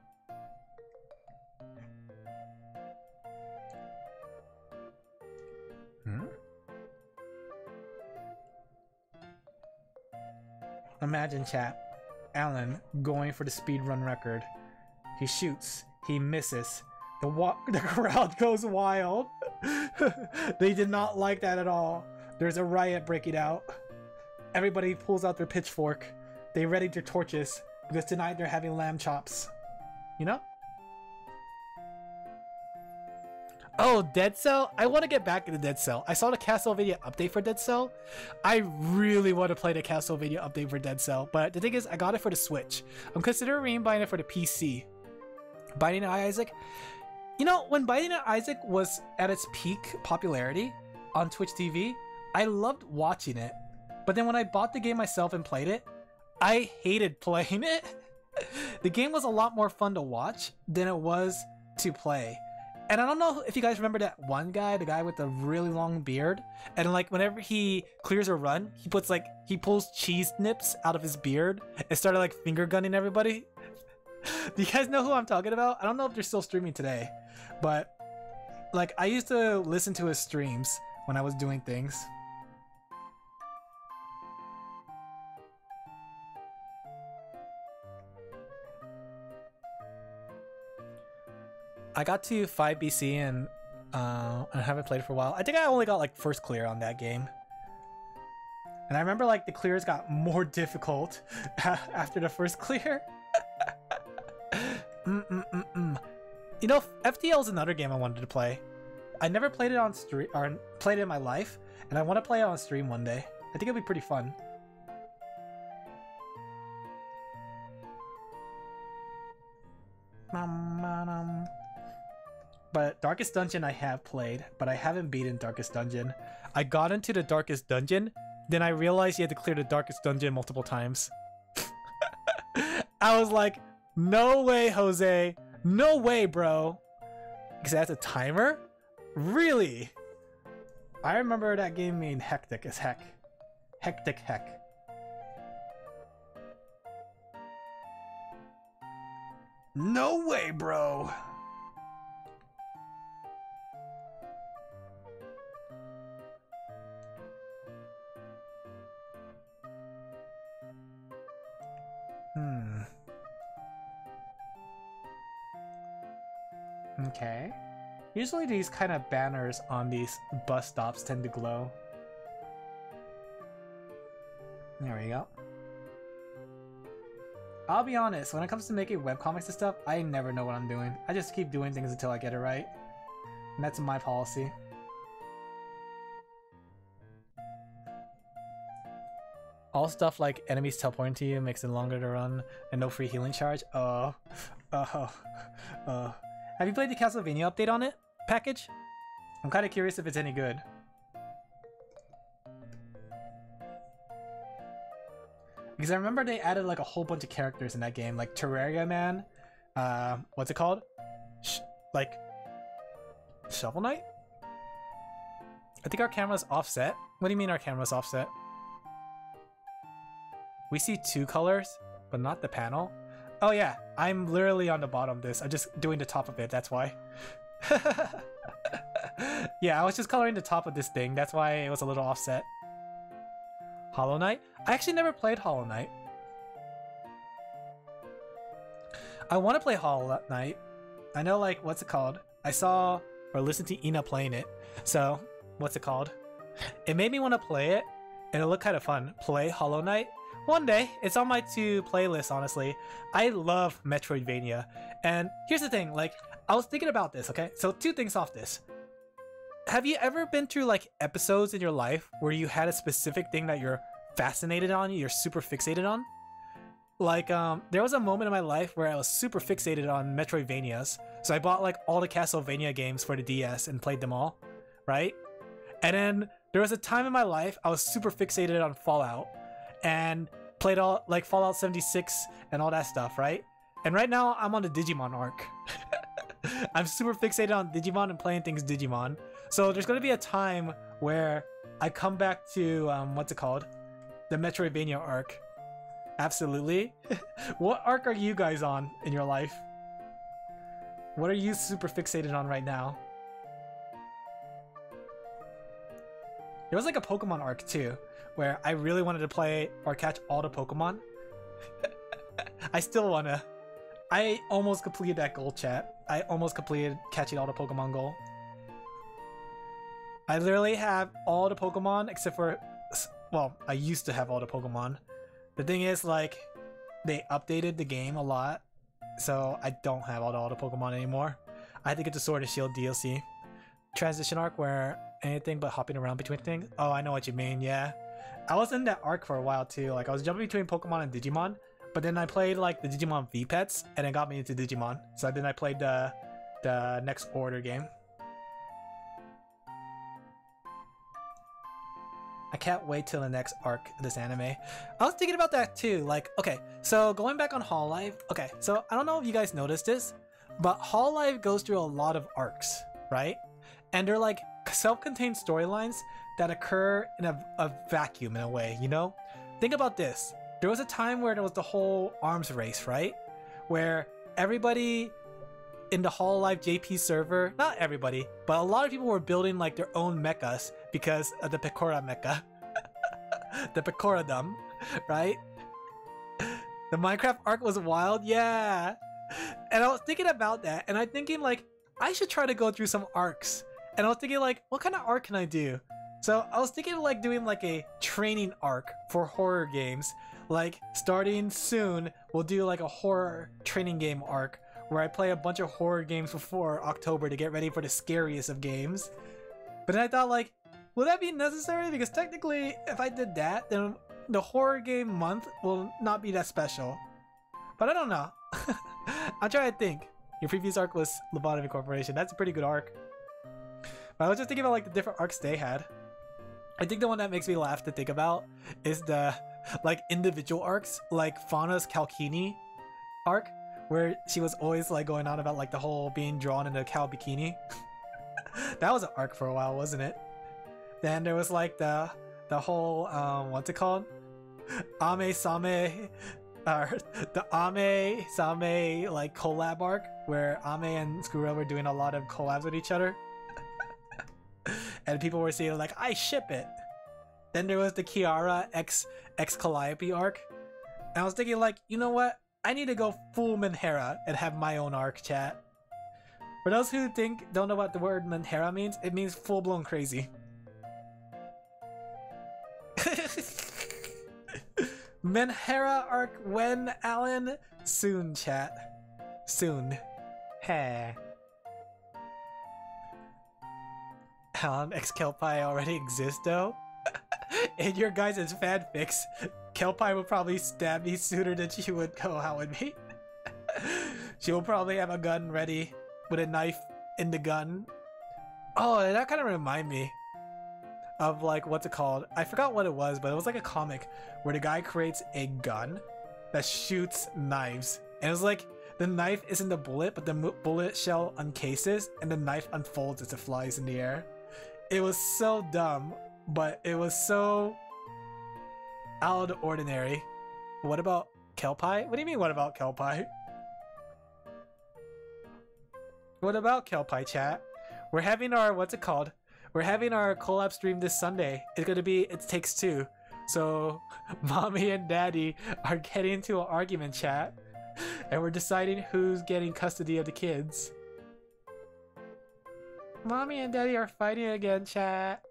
Imagine, chat, Alan going for the speedrun record. He shoots, he misses, the crowd goes wild. They did not like that at all. There's a riot breaking out. Everybody pulls out their pitchfork. They ready their torches because tonight they're having lamb chops. You know? Oh, Dead Cell? I want to get back into Dead Cell. I saw the Castlevania update for Dead Cell. I really want to play the Castlevania update for Dead Cell, but the thing is, I got it for the Switch. I'm considering buying it for the PC. Binding of Isaac? You know, when Binding of Isaac was at its peak popularity on Twitch TV, I loved watching it. But then when I bought the game myself and played it, I hated playing it. The game was a lot more fun to watch than it was to play. And I don't know if you guys remember that one guy, the guy with the really long beard, and like whenever he clears a run, he pulls cheese nips out of his beard and started like finger gunning everybody. Do you guys know who I'm talking about? I don't know if they're still streaming today, but like I used to listen to his streams when I was doing things. I got to 5 BC and I haven't played it for a while. I think I only got like first clear on that game. And I remember like the clears got more difficult after the first clear. You know, FTL is another game I wanted to play. I never played it on stream or played it in my life, and I want to play it on stream one day. I think it'll be pretty fun. But Darkest Dungeon I have played, but I haven't beaten Darkest Dungeon. I got into the Darkest Dungeon, then I realized you had to clear the Darkest Dungeon multiple times. I was like, no way, Jose. No way, bro. Because that's a timer? Really? I remember that game being hectic as heck. Hectic heck. No way, bro. Okay. Usually these kind of banners on these bus stops tend to glow. There we go. I'll be honest, when it comes to making webcomics and stuff, I never know what I'm doing. I just keep doing things until I get it right. And that's my policy. All stuff like enemies teleporting to you makes it longer to run and no free healing charge. Have you played the Castlevania update on it? Package? I'm kind of curious if it's any good. Because I remember they added like a whole bunch of characters in that game, like Terraria Man, what's it called? Shovel Knight? I think our camera's offset. What do you mean our camera's offset? We see two colors, but not the panel. Oh yeah, I'm literally on the bottom of this. I'm just doing the top of it, that's why. Yeah, I was just coloring the top of this thing. That's why it was a little offset. Hollow Knight? I actually never played Hollow Knight. I want to play Hollow Knight. I know, like, what's it called? I saw or listened to Ina playing it. So, what's it called? It made me want to play it, and it looked kind of fun. Play Hollow Knight. One day, it's on my playlist, honestly. I love Metroidvania. And here's the thing, like, I was thinking about this, okay? So, two things off this. Have you ever been through, like, episodes in your life where you had a specific thing that you're fascinated on, you're super fixated on? Like, there was a moment in my life where I was super fixated on Metroidvanias. So I bought, like, all the Castlevania games for the DS and played them all, right? And then there was a time in my life I was super fixated on Fallout and played all, like, Fallout 76 and all that stuff, right? And right now I'm on the Digimon arc. I'm super fixated on Digimon and playing things Digimon. So there's going to be a time where I come back to, what's it called? The Metroidvania arc. Absolutely. What arc are you guys on in your life? What are you super fixated on right now? There was like a Pokemon arc too, where I really wanted to play or catch all the Pokemon. I still wanna. I almost completed that goal, chat. I almost completed catching all the Pokemon goal. I literally have all the Pokemon except for, well, I used to have all the Pokemon. The thing is, like, they updated the game a lot, so I don't have all the Pokemon anymore. I had to get the Sword and Shield DLC. Transition arc where anything but hopping around between things? Oh, I know what you mean, yeah. I was in that arc for a while too, like I was jumping between Pokemon and Digimon, but then I played like the Digimon V-Pets, and it got me into Digimon. So then I played the next Order game. I can't wait till the next arc of this anime. I was thinking about that too, like, okay, so going back on Hololive, okay, so I don't know if you guys noticed this, but Hololive goes through a lot of arcs, right? And they're like self-contained storylines that occur in a vacuum in a way, you know? Think about this. There was a time where there was the whole arms race, right? Where everybody in the Hololive JP server, not everybody, but a lot of people were building like their own mechas because of the Pecora mecha. The Pecoradum, right? The Minecraft arc was wild, yeah. And I was thinking about that, and I'm thinking like, I should try to go through some arcs. And I was thinking like, what kind of arc can I do? So I was thinking of like doing like a training arc for horror games. Like starting soon, we'll do like a horror training game arc where I play a bunch of horror games before October to get ready for the scariest of games. But then I thought like, Will that be necessary? Because technically, if I did that, then the horror game month will not be that special. But I don't know. I'm trying to think. Your previous arc was Lobotomy Corporation. That's a pretty good arc. But I was just thinking about like the different arcs they had. I think the one that makes me laugh to think about is the like individual arcs, like Fauna's Kalkini arc, where she was always like going on about like the whole being drawn in a cow bikini. That was an arc for a while, wasn't it? Then there was like the whole what's it called? Ame Same, the Ame Same like collab arc, where Ame and Skuro were doing a lot of collabs with each other. And people were saying like, I ship it. Then there was the Kiara X Calliope arc. And I was thinking like, you know what? I need to go full Menhera and have my own arc, chat. For those who don't know what the word Menhera means, it means full-blown crazy. Menhera arc when, Alan? Soon, chat. Soon. Hey. Alan, Kelpie already exists though? In your guys' fanfics, Kelpie will probably stab me sooner than she would go out with me. She will probably have a gun ready with a knife in the gun. Oh, that kind of remind me of like, what's it called? I forgot what it was, but it was like a comic where the guy creates a gun that shoots knives. And it was like, the knife isn't the bullet, but the bullet shell uncases and the knife unfolds as it flies in the air. It was so dumb, but it was so out of the ordinary. What about Kelpie? What do you mean, what about Kelpie? What about Kelpie, chat? We're having our, what's it called? We're having our collab stream this Sunday. It's gonna be It Takes Two. So, mommy and daddy are getting into an argument, chat. And we're deciding who's getting custody of the kids. Mommy and daddy are fighting again, chat.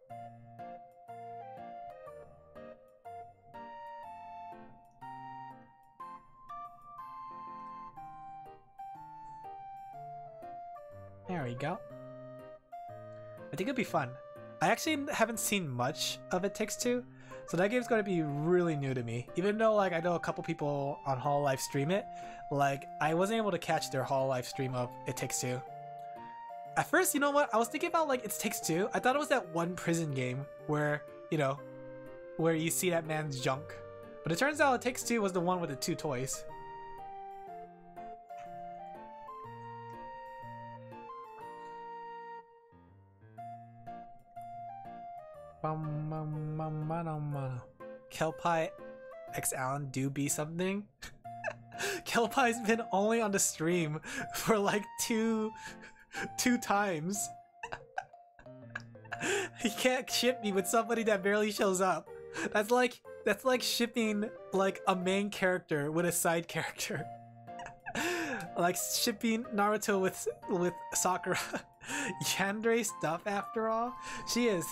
There we go. I think it'll be fun. I actually haven't seen much of It Takes Two, so that game's going to be really new to me. Even though like I know a couple people on Hololive stream it, like I wasn't able to catch their Hololive stream of It Takes Two. At first, you know what? I was thinking about like It Takes Two. I thought it was that one prison game where, you know, where you see that man's junk. But it turns out It Takes Two was the one with the 2 toys. Kelpie X Alan do be something. Kelpie's been only on the stream for like two times. He can't ship me with somebody that barely shows up. That's like shipping like a main character with a side character. Like shipping Naruto with Sakura. Yandere stuff after all. She is.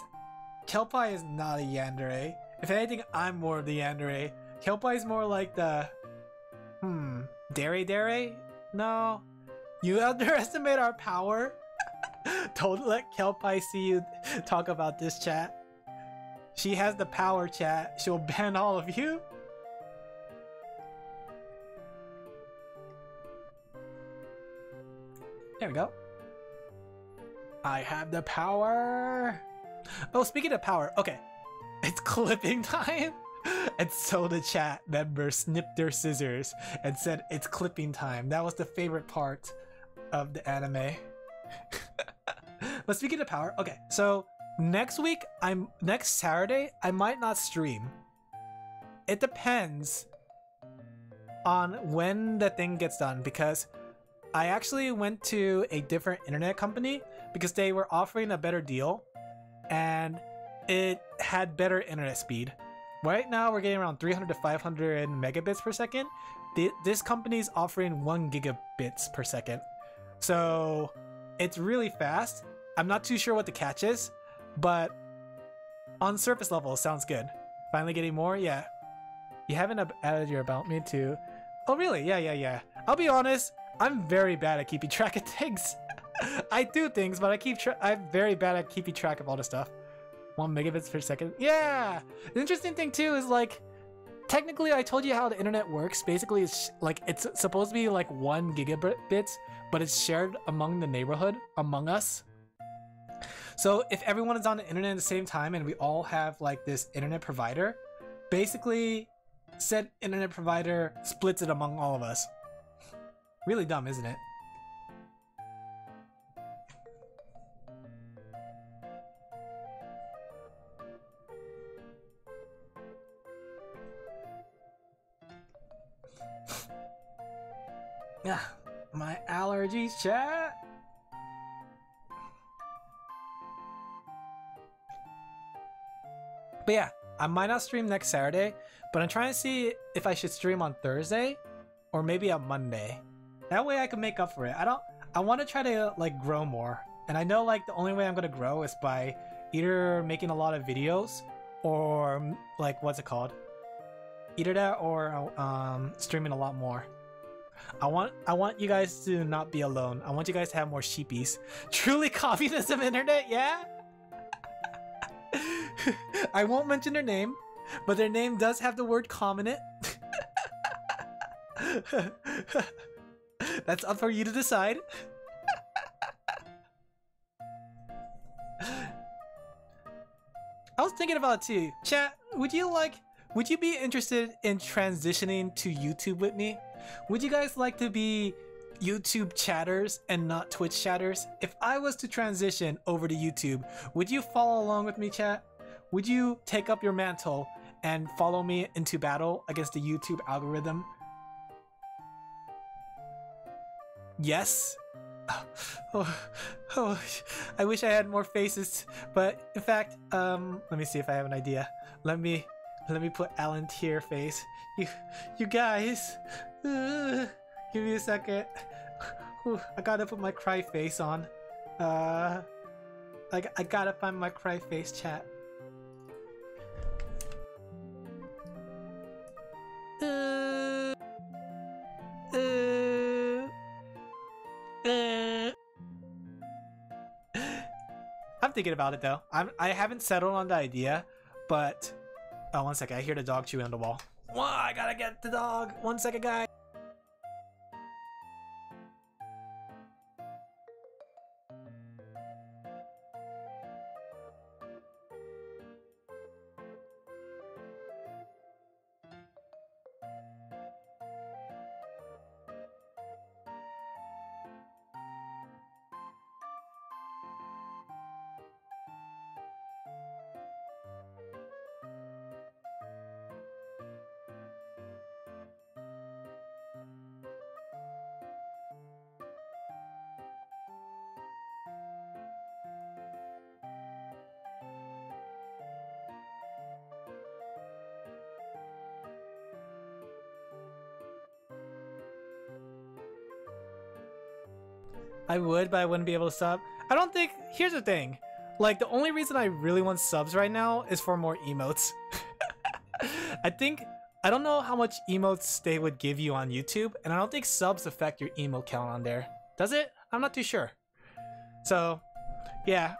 Kelpie is not a yandere. If anything, I'm more of the yandere. Kelpie is more like the... Dere? No. You underestimate our power? Don't let Kelpie see you talk about this, chat. She has the power, chat. She'll ban all of you. There we go. I have the power. Oh, speaking of power, okay. It's clipping time. And so the chat members snipped their scissors and said it's clipping time. That was the favorite part of the anime. But speaking of power, okay, so next Saturday, I might not stream. It depends on when the thing gets done, because I actually went to a different internet company because they were offering a better deal and it had better internet speed. Right now we're getting around 300 to 500 megabits per second. This company is offering 1 gigabits per second. So it's really fast. I'm not too sure what the catch is, but on surface level, it sounds good. Finally getting more? Yeah. You haven't added your about me to... Oh really? Yeah. I'll be honest, I'm very bad at keeping track of things. I do things, but I'm very bad at keeping track of all the stuff. 1 megabits per second. Yeah! The interesting thing too is like, technically I told you how the internet works. Basically it's like, it's supposed to be like 1 gigabits, but it's shared among the neighborhood, among us. So if everyone is on the internet at the same time and we all have like this internet provider, basically said internet provider splits it among all of us. Really dumb, isn't it? Yeah, my allergies, chat. But yeah, I might not stream next Saturday, but I'm trying to see if I should stream on Thursday or maybe on Monday. That way I can make up for it. I want to try to like grow more. And I know like the only way I'm going to grow is by either making a lot of videos or like, what's it called? Either that or streaming a lot more. I want you guys to not be alone. I want you guys to have more sheepies. Truly communism internet, yeah? I won't mention their name, but their name does have the word "com" in it. That's up for you to decide. I was thinking about it too. Chat, would you be interested in transitioning to YouTube with me? Would you guys like to be YouTube chatters and not Twitch chatters? If I was to transition over to YouTube, would you follow along with me, chat? Would you take up your mantle and follow me into battle against the YouTube algorithm? Yes? Oh, I wish I had more faces, but in fact, let me see if I have an idea. Let me put Alan Tier face. You guys, give me a second. I gotta put my cry face on. I gotta find my cry face, chat. I'm thinking about it though. I haven't settled on the idea, but oh, 1 second. I hear the dog chewing on the wall. Whoa, I gotta get the dog. 1 second, guys. I would, but I wouldn't be able to sub. I don't think... Here's the thing. Like, the only reason I really want subs right now is for more emotes. I don't know how much emotes they would give you on YouTube, and I don't think subs affect your emote count on there. Does it? I'm not too sure. So, yeah.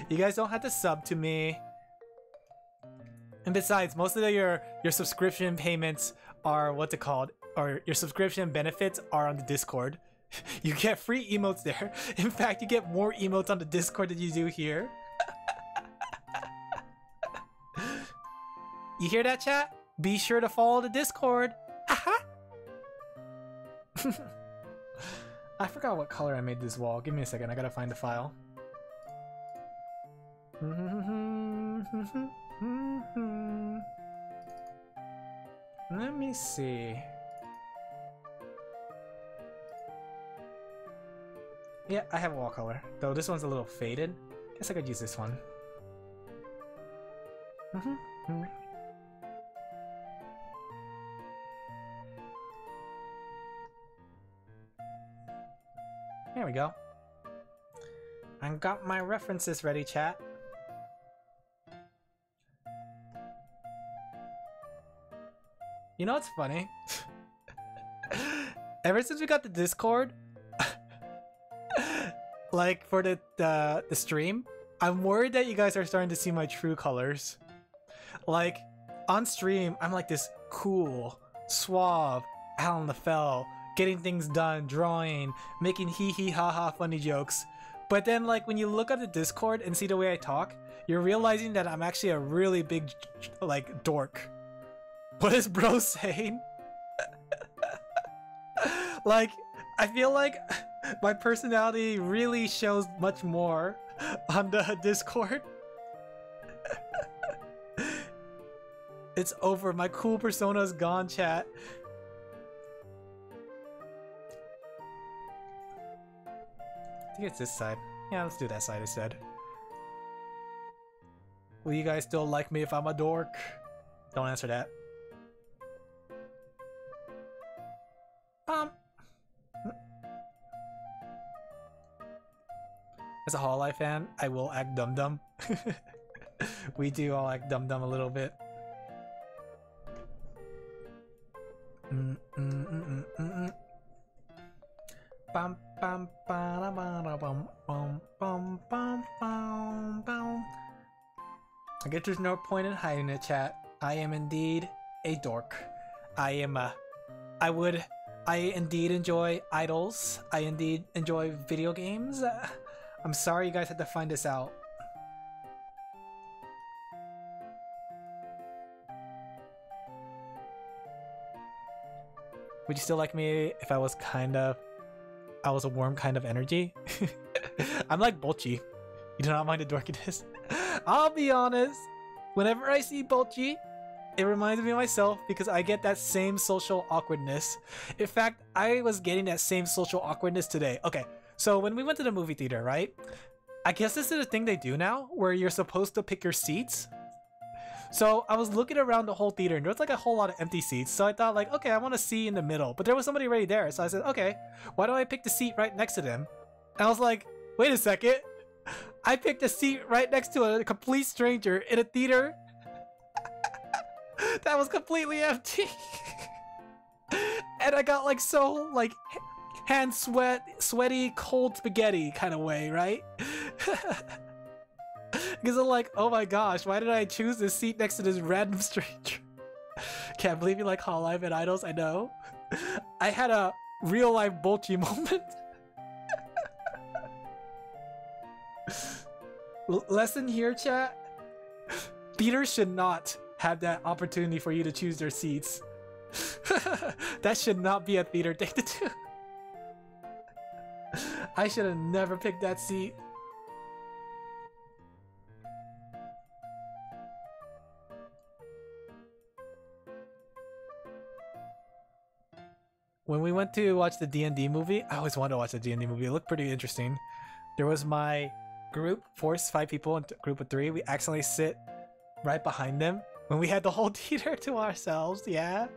You guys don't have to sub to me. And besides, most of your subscription payments are what's it called? Or your subscription benefits are on the Discord. You get free emotes there. In fact, you get more emotes on the Discord than you do here. You hear that, chat? Be sure to follow the Discord. Aha! I forgot what color I made this wall. Give me a second. I gotta find the file. Let me see. Yeah, I have wall color. Though this one's a little faded. Guess I could use this one. There we go. I got my references ready, chat. You know what's funny? Ever since we got the Discord, like for the stream, I'm worried that you guys are starting to see my true colors. Like, on stream, I'm like this cool, suave Alan LaFell, getting things done, drawing, making hee hee ha ha funny jokes. But then, like, when you look at the Discord and see the way I talk, you're realizing that I'm actually a really big, like, dork. What is bro saying? Like, I feel like my personality really shows much more on the Discord. It's over. My cool persona's gone, chat. I think it's this side. Yeah, let's do that side instead. Will you guys still like me if I'm a dork? Don't answer that. As a Hololive fan, I will act dum-dum. We do all act dum-dum a little bit. Bum, bum, ba, ba, bum, bum, bum, bum, bum, bum. I guess there's no point in hiding it, chat. I am indeed a dork. I indeed enjoy idols. I indeed enjoy video games. I'm sorry you guys had to find this out. Would you still like me if I was a warm kind of energy? I'm like Bolchi. You do not mind the dorkiness? I'll be honest. Whenever I see Bolchi, it reminds me of myself because I get that same social awkwardness. In fact, I was getting that same social awkwardness today. Okay, so when we went to the movie theater, right? I guess this is a thing they do now where you're supposed to pick your seats. So I was looking around the whole theater and there was like a whole lot of empty seats. So I thought like, okay, I want to see in the middle, but there was somebody already there. So I said, okay, why don't I pick the seat right next to them? And I was like, wait a second. I picked a seat right next to a complete stranger in a theater that was completely empty. And I got like so like sweaty, cold spaghetti kind of way, right? Because I'm like, oh my gosh, why did I choose this seat next to this random stranger? Can't believe you like Hololive and idols, I know. I had a real life Bolchi moment. Lesson here, chat. Theaters should not have that opportunity for you to choose their seats. That should not be a theater thing to do. I should have never picked that seat. When we went to watch the D&D movie, I always wanted to watch the D&D movie. It looked pretty interesting. There was my group, 5 people in a group of 3. We accidentally sit right behind them when we had the whole theater to ourselves. Yeah.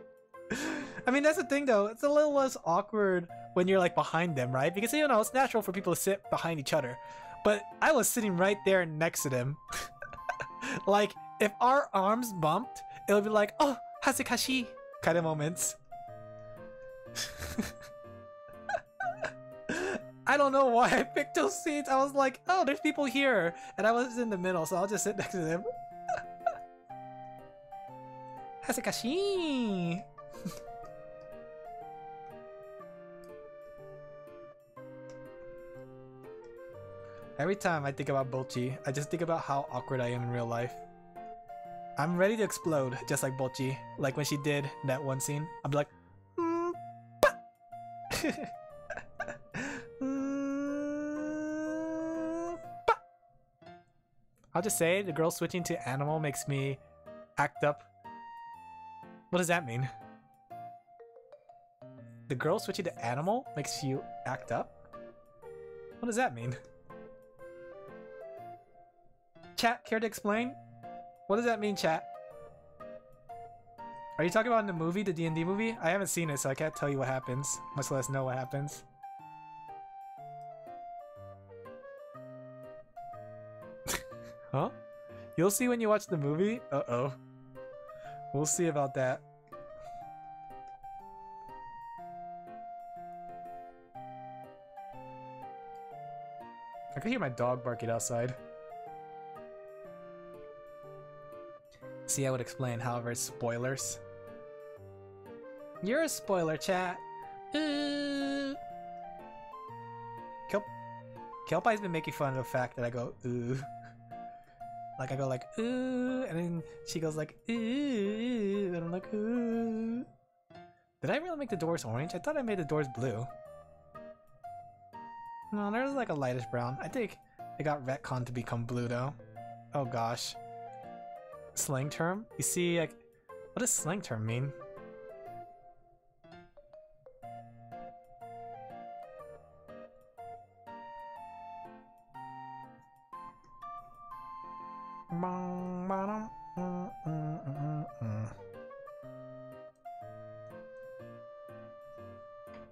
I mean, that's the thing though. It's a little less awkward when you're like behind them, right? Because, you know, it's natural for people to sit behind each other. But I was sitting right there next to them. Like, if our arms bumped, it would be like, oh, hazekashi kind of moments. I don't know why I picked those seats. I was like, oh, there's people here. And I was in the middle, so I'll just sit next to them. Hazekashi! Every time I think about Bolchi, I just think about how awkward I am in real life. I'm ready to explode, just like Bolchi. Like when she did that one scene. I'll be like, I'll just say the girl switching to animal makes me act up. What does that mean? The girl switching to animal makes you act up? What does that mean? Chat, care to explain? What does that mean, chat? Are you talking about in the movie, the D&D movie? I haven't seen it, so I can't tell you what happens, much less know what happens. Huh? You'll see when you watch the movie? Uh-oh. We'll see about that. I can hear my dog barking outside. See, I would explain, however, it's spoilers. You're a spoiler, chat. Kelpie's been making fun of the fact that I go ooh. Like I go like ooh, and then she goes like ooh, and I'm like ooh. Did I really make the doors orange? I thought I made the doors blue. No, there's like a lightish brown. I think it got retconned to become blue though. Oh gosh. Slang term? You see, like, what does slang term mean?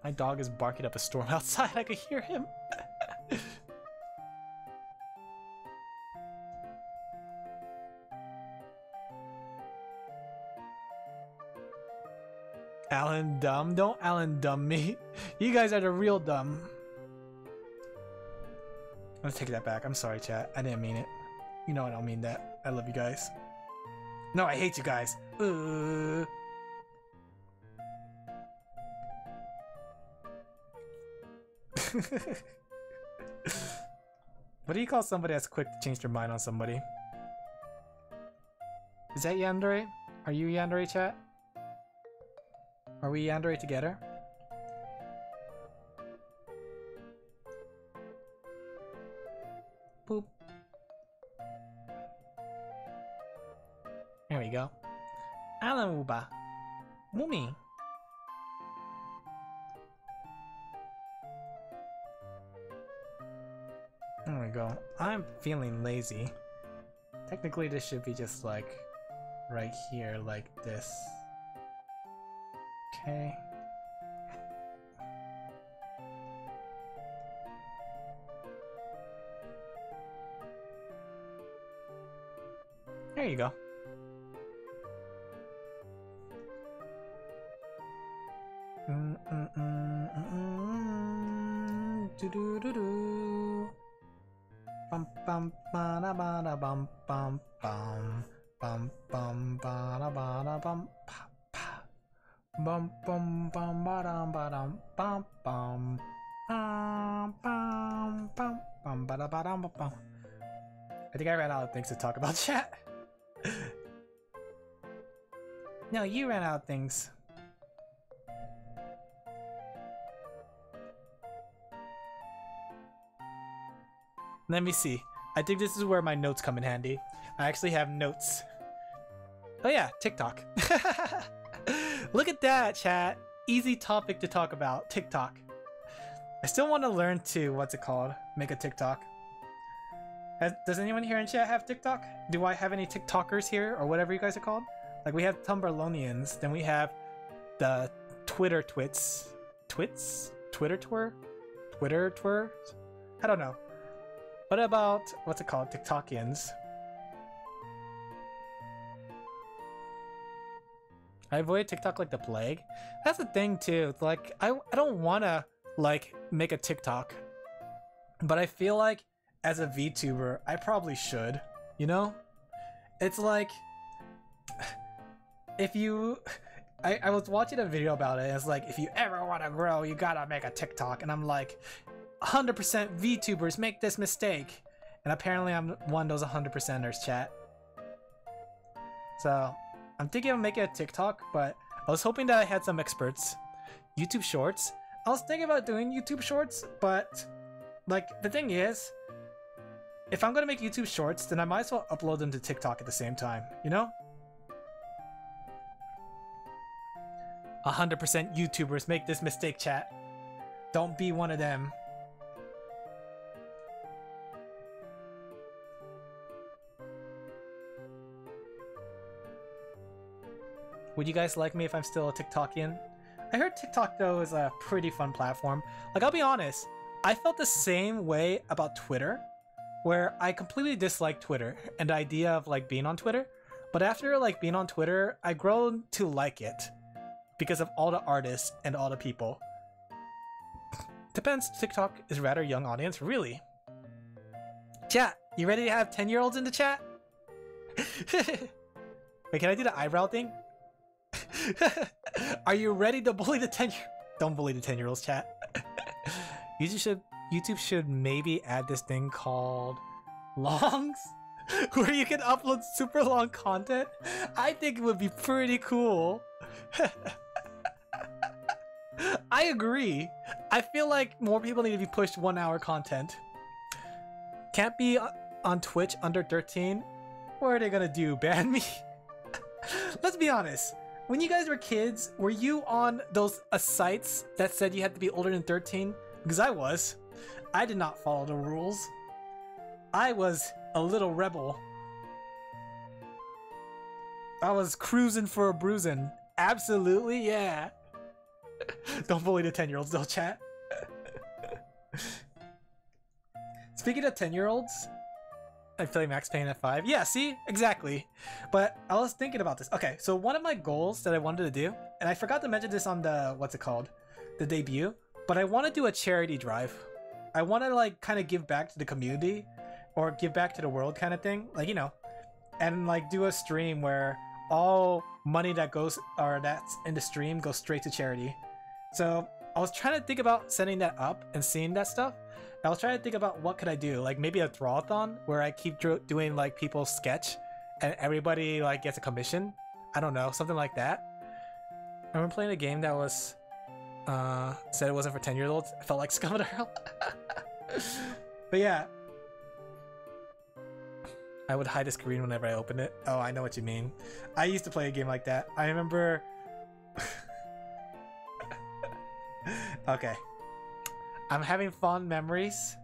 My dog is barking up a storm outside. I could hear him. Alan dumb? Don't Alan dumb me. You guys are the real dumb. Let's take that back. I'm sorry, chat. I didn't mean it. You know I don't mean that. I love you guys. No, I hate you guys. What do you call somebody that's quick to change their mind on somebody? Is that Yandere? Are you Yandere, chat? Are we Yandere together? Boop. There we go. Alan Uba. Mumi. There we go. I'm feeling lazy. Technically this should be just like right here like this. Okay. There you go. Do-do-do-do. Bum bum ba da ba da bum bum bum bum bum ba da ba da bum pa pa bum bum bum ba dum bum bum bum bum bum ba da ba dum bum. I think I ran out of things to talk about, chat. No, you ran out of things. Let me see. I think this is where my notes come in handy. I actually have notes. Oh yeah, TikTok. Look at that, chat. Easy topic to talk about, TikTok. I still want to learn to, what's it called? Make a TikTok. Does anyone here in chat have TikTok? Do I have any TikTokers here, or whatever you guys are called? Like we have Tumblrlonians, then we have the Twitter twits. Twits? Twitter twir? Twitter twir? I don't know. What about, what's it called, TikTokians? I avoid TikTok like the plague. That's the thing too. Like, I don't want to like make a TikTok, but I feel like as a VTuber, I probably should. You know, it's like if you. I was watching a video about it. And it's like if you ever want to grow, you gotta make a TikTok, and I'm like, 100% VTubers make this mistake, and apparently I'm one of those 100%ers, chat. So I'm thinking of making a TikTok, but I was hoping that I had some experts. YouTube Shorts. I was thinking about doing YouTube Shorts, but like the thing is, if I'm gonna make YouTube Shorts, then I might as well upload them to TikTok at the same time, you know? 100% YouTubers make this mistake, chat. Don't be one of them. Would you guys like me if I'm still a TikTokian? I heard TikTok though is a pretty fun platform. Like, I'll be honest, I felt the same way about Twitter, where I completely dislike Twitter and the idea of like being on Twitter. But after like being on Twitter, I've grown to like it because of all the artists and all the people. Depends, TikTok is a rather young audience, really. Chat, you ready to have 10-year-olds in the chat? Wait, can I do the eyebrow thing? Are you ready to bully the 10-year? Don't bully the 10-year-olds, chat. YouTube should maybe add this thing called longs, where you can upload super long content. I think it would be pretty cool. I agree. I feel like more people need to be pushed 1 hour content. Can't be on Twitch under 13. What are they gonna do? Ban me? Let's be honest. When you guys were kids, were you on those sites that said you had to be older than 13? Because I was. I did not follow the rules. I was a little rebel. I was cruising for a bruising. Absolutely, yeah. Don't bully the 10-year-olds, though, chat. Speaking of 10-year-olds, I play Max Payne at 5. Yeah, see? Exactly. But I was thinking about this. Okay, so one of my goals that I wanted to do, and I forgot to mention this on the, what's it called? The debut, but I want to do a charity drive. I want to, like, kind of give back to the community, or give back to the world kind of thing. Like, you know, and, like, do a stream where all money that goes, or that's in the stream goes straight to charity. So I was trying to think about setting that up and seeing that stuff. I was trying to think about what could I do, like maybe a drawathon where I keep doing like people's sketch and everybody like gets a commission. I don't know, something like that. I remember playing a game that was said it wasn't for 10-year-olds. I felt like Scum of the Earl. But yeah, I would hide the screen whenever I opened it. Oh, I know what you mean. I used to play a game like that. I remember. Okay. I'm having fond memories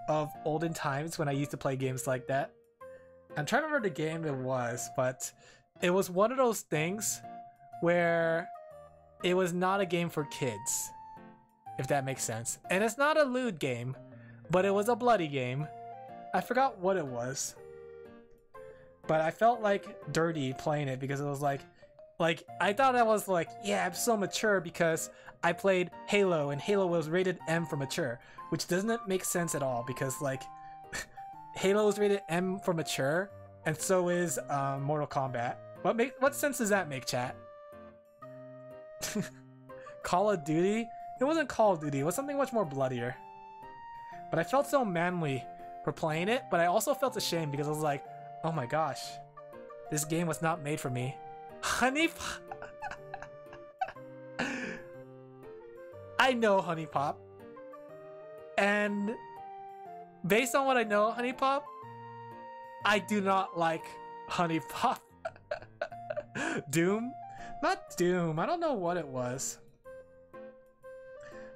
of olden times when I used to play games like that. I'm trying to remember the game it was, but it was one of those things where it was not a game for kids, if that makes sense. And it's not a lewd game, but it was a bloody game. I forgot what it was. But I felt like dirty playing it because it was like I thought I was like, yeah, I'm so mature because I played Halo and Halo was rated M for mature, which doesn't make sense at all because like Halo is rated M for mature and so is Mortal Kombat. What sense does that make, chat? Call of Duty? It wasn't Call of Duty, it was something much more bloodier. But I felt so manly for playing it, but I also felt ashamed because I was like, oh my gosh, this game was not made for me. Honey Pop. I know Honey Pop. And based on what I know Honey Pop, I do not like Honey Pop. Doom? Not Doom. I don't know what it was.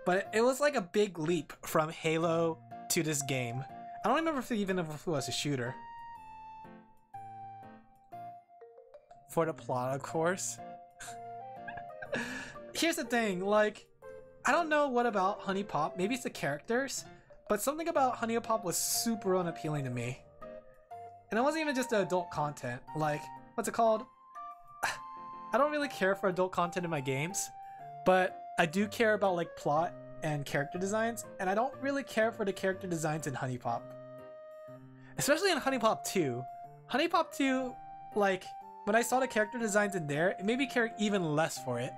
But it was like a big leap from Halo to this game. I don't remember if it was a shooter. For the plot, of course. Here's the thing, like, I don't know what about Honey Pop, maybe it's the characters, but something about Honey Pop was super unappealing to me. And it wasn't even just the adult content, like, what's it called? I don't really care for adult content in my games, but I do care about like plot and character designs, and I don't really care for the character designs in Honey Pop. Especially in Honey Pop 2. Honey Pop 2, like, when I saw the character designs in there, it made me care even less for it.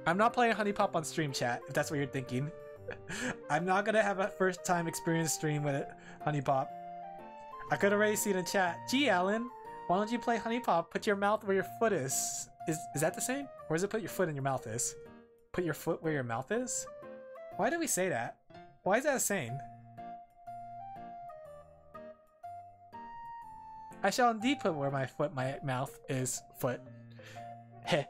I'm not playing Honey Pop on stream, chat, if that's what you're thinking. I'm not gonna have a first time experience stream with Honey Pop. I could already see it in chat. Gee, Alan, why don't you play Honey Pop? Put your mouth where your foot is. Is that the same? Or is it put your foot in your mouth is? Put your foot where your mouth is? Why do we say that? Why is that a saying? I shall indeed put where my mouth is foot. Heh.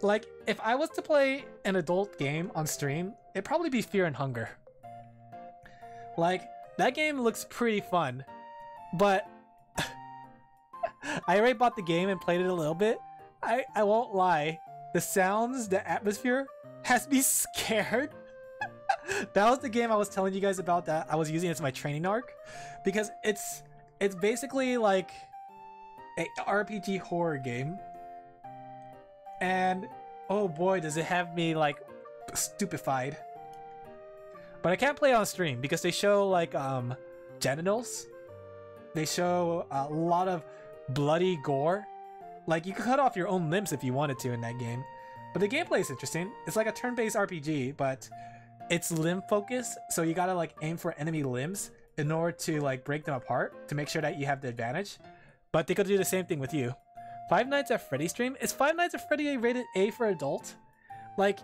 Like, if I was to play an adult game on stream, it'd probably be Fear and Hunger. Like, that game looks pretty fun, but I already bought the game and played it a little bit. I won't lie. The sounds, the atmosphere has me scared. That was the game I was telling you guys about that I was using as my training arc, because it's basically like a RPG horror game, and oh boy does it have me like stupefied. But I can't play it on stream because they show like genitals. They show a lot of bloody gore. Like you could cut off your own limbs if you wanted to in that game. But the gameplay is interesting. It's like a turn-based RPG, but it's limb focused, so you gotta like aim for enemy limbs in order to like break them apart to make sure that you have the advantage. But they could do the same thing with you. Five Nights at Freddy's stream? Is Five Nights at Freddy rated A for adult? Like,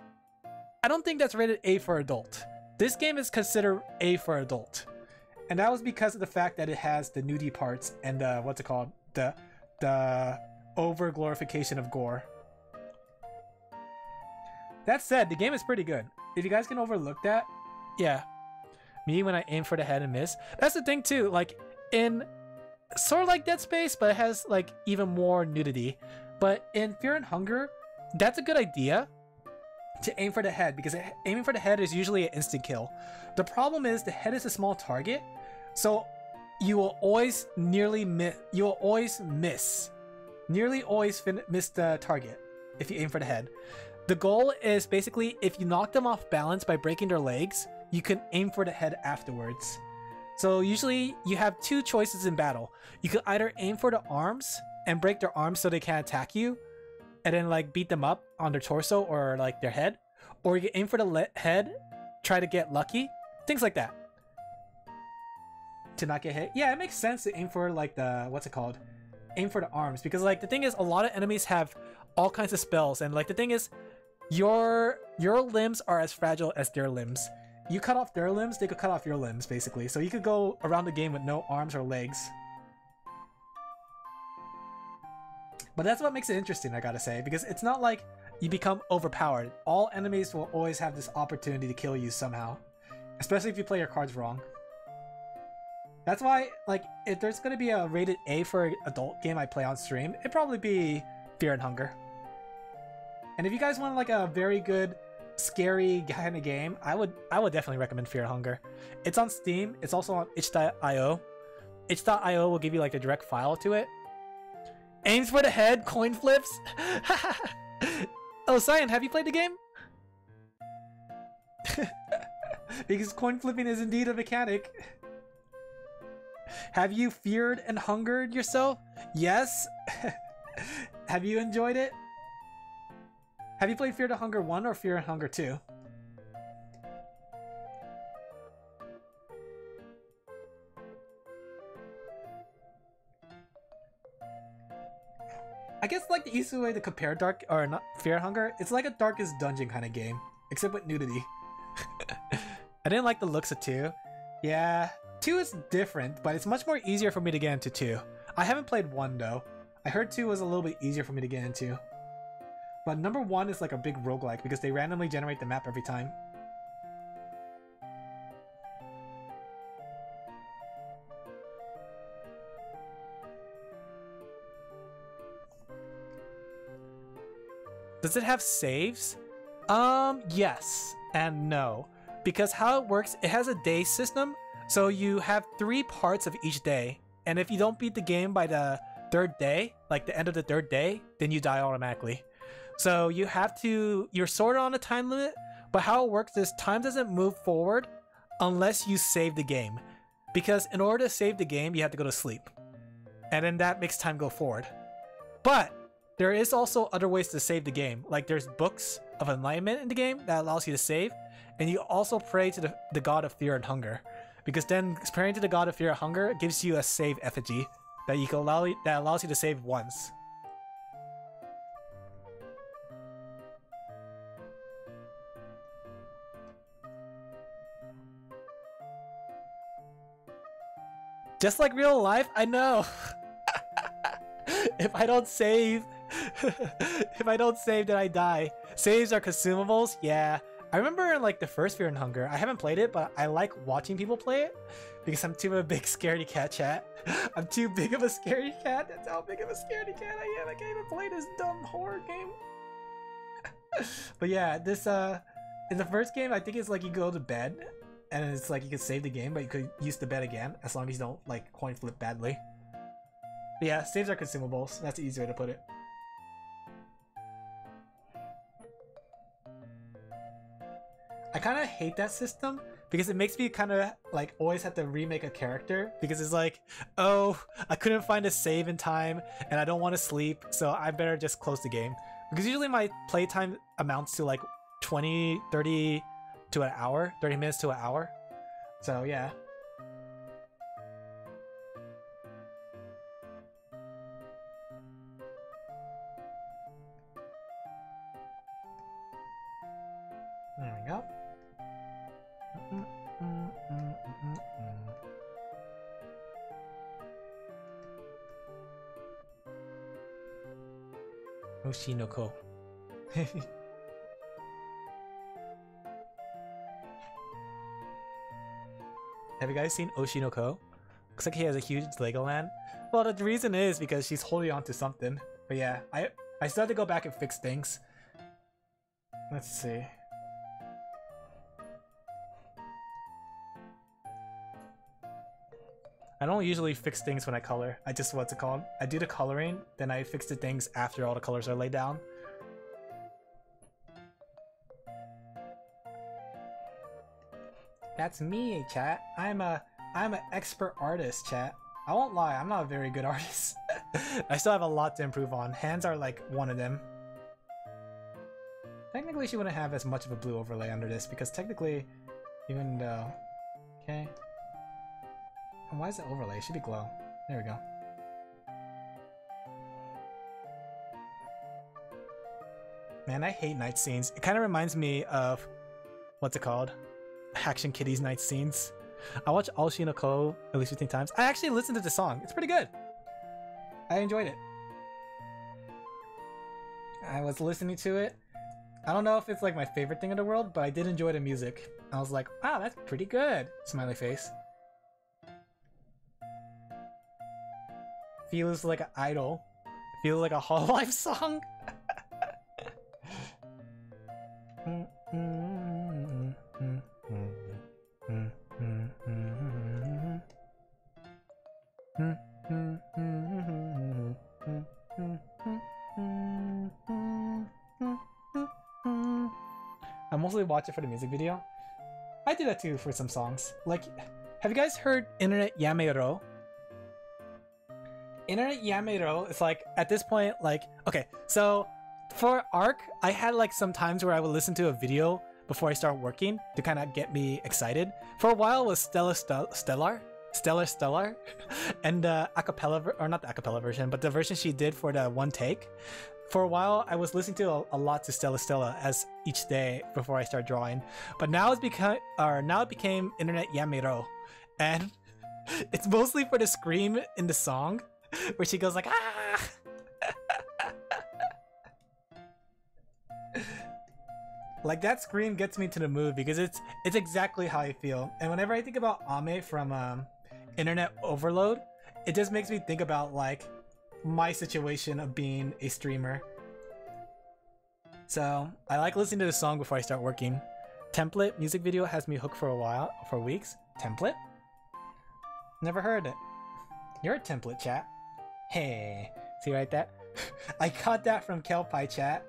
I don't think that's rated A for adult. This game is considered A for adult. And that was because of the fact that it has the nudie parts and the, what's it called? The over glorification of gore. That said, the game is pretty good. If you guys can overlook that, yeah. Me when I aim for the head and miss. That's the thing too, like in sort of like Dead Space, but it has like even more nudity. But in Fear and Hunger, that's a good idea to aim for the head because aiming for the head is usually an instant kill. The problem is the head is a small target, so you will always nearly miss. You will always miss. Nearly always miss the target if you aim for the head. The goal is basically if you knock them off balance by breaking their legs, you can aim for the head afterwards. So usually you have two choices in battle. You could either aim for the arms and break their arms so they can't attack you, and then like beat them up on their torso or like their head, or you can aim for the head, try to get lucky, things like that. To not get hit. Yeah, it makes sense to aim for like the, what's it called? Aim for the arms, because like the thing is a lot of enemies have all kinds of spells, and like the thing is your limbs are as fragile as their limbs. You cut off their limbs, they could cut off your limbs basically. So you could go around the game with no arms or legs. But that's what makes it interesting, I gotta say, because it's not like you become overpowered. All enemies will always have this opportunity to kill you somehow, especially if you play your cards wrong. That's why, like, if there's gonna be a rated A for an adult game I play on stream, it'd probably be Fear and Hunger. And if you guys want like a very good, scary kind of game, I would definitely recommend Fear and Hunger. It's on Steam. It's also on itch.io. Itch.io will give you like a direct file to it. Aims for the head, coin flips. Oh, Cyan, have you played the game? Because coin flipping is indeed a mechanic. Have you feared and hungered yourself? Yes. Have you enjoyed it? Have you played Fear to Hunger 1 or Fear and Hunger 2? I guess like the easiest way to compare Fear and Hunger, it's like a Darkest Dungeon kind of game, except with nudity. I didn't like the looks of 2. Yeah, 2 is different, but it's much more easier for me to get into 2. I haven't played 1 though. I heard 2 was a little bit easier for me to get into. But number 1 is like a big roguelike because they randomly generate the map every time. Does it have saves? Yes and no. Because how it works, it has a day system. So you have 3 parts of each day. And if you don't beat the game by the 3rd day, like the end of the 3rd day, then you die automatically. So you have to, you're sort of on a time limit, but how it works is time doesn't move forward unless you save the game. Because in order to save the game, you have to go to sleep. And then that makes time go forward. But there is also other ways to save the game. Like there's books of enlightenment in the game that allows you to save. And you also pray to the god of fear and hunger. Because then praying to the god of fear and hunger gives you a save effigy that you can that allows you to save once. Just like real life, I know. If I don't save, then I die. Saves are consumables, yeah. I remember in like the first Fear and Hunger, I haven't played it, but I like watching people play it because I'm too big scaredy cat chat. I'm too big of a scaredy cat. That's how big of a scaredy cat I am. I can't even play this dumb horror game. But yeah, this in the first game, I think it's like you go to bed and it's like you could save the game, but you could use the bed again as long as you don't like coin flip badly. But yeah, saves are consumables. That's the easy way to put it. I kind of hate that system because it makes me kind of like always have to remake a character because it's like, oh, I couldn't find a save in time and I don't want to sleep, so I better just close the game. Because usually my playtime amounts to like 20, 30 to an hour, 30 minutes to an hour. So yeah. There we go. Oshinoko. Have you guys seen Oshinoko? Looks like he has a huge Legoland. Well, the reason is because she's holding on to something. But yeah, I still have to go back and fix things. Let's see. I don't usually fix things when I color. I just, what's it called? I do the coloring, then I fix the things after all the colors are laid down. That's me, chat. I'm an expert artist, chat. I won't lie, I'm not a very good artist. I still have a lot to improve on. Hands are like one of them. Technically, she wouldn't have as much of a blue overlay under this because technically, even though... Okay. Why is it overlay? It should be glow. There we go. Man, I hate night scenes. It kind of reminds me of... What's it called? Action Kitty's night scenes. I watched All Shinoko at least 15 times. I actually listened to the song. It's pretty good. I enjoyed it. I was listening to it. I don't know if it's like my favorite thing in the world, but I did enjoy the music. I was like, wow, that's pretty good. Smiley face. Feels like an idol. Feels like a Hololive song. I mostly watch it for the music video. I do that too for some songs. Like, have you guys heard Internet Yamero? Internet Yamero is like, at this point, like, okay, so for ARC, I had like some times where I would listen to a video before I start working to kind of get me excited. For a while it was Stellar, and the acapella, or not the acapella version, but the version she did for the one take. For a while, I was listening to a lot to Stella as each day before I start drawing. But now it became Internet Yamero, and it's mostly for the scream in the song, where she goes like ah. Like that scream gets me to the mood because it's exactly how I feel. And whenever I think about Ame from Internet Overload, it just makes me think about like my situation of being a streamer. So I like listening to the song before I start working. Template music video has me hooked for weeks. Template? Never heard it. You're a template, chat. Hey, see right there? I got that from Kelpie, chat.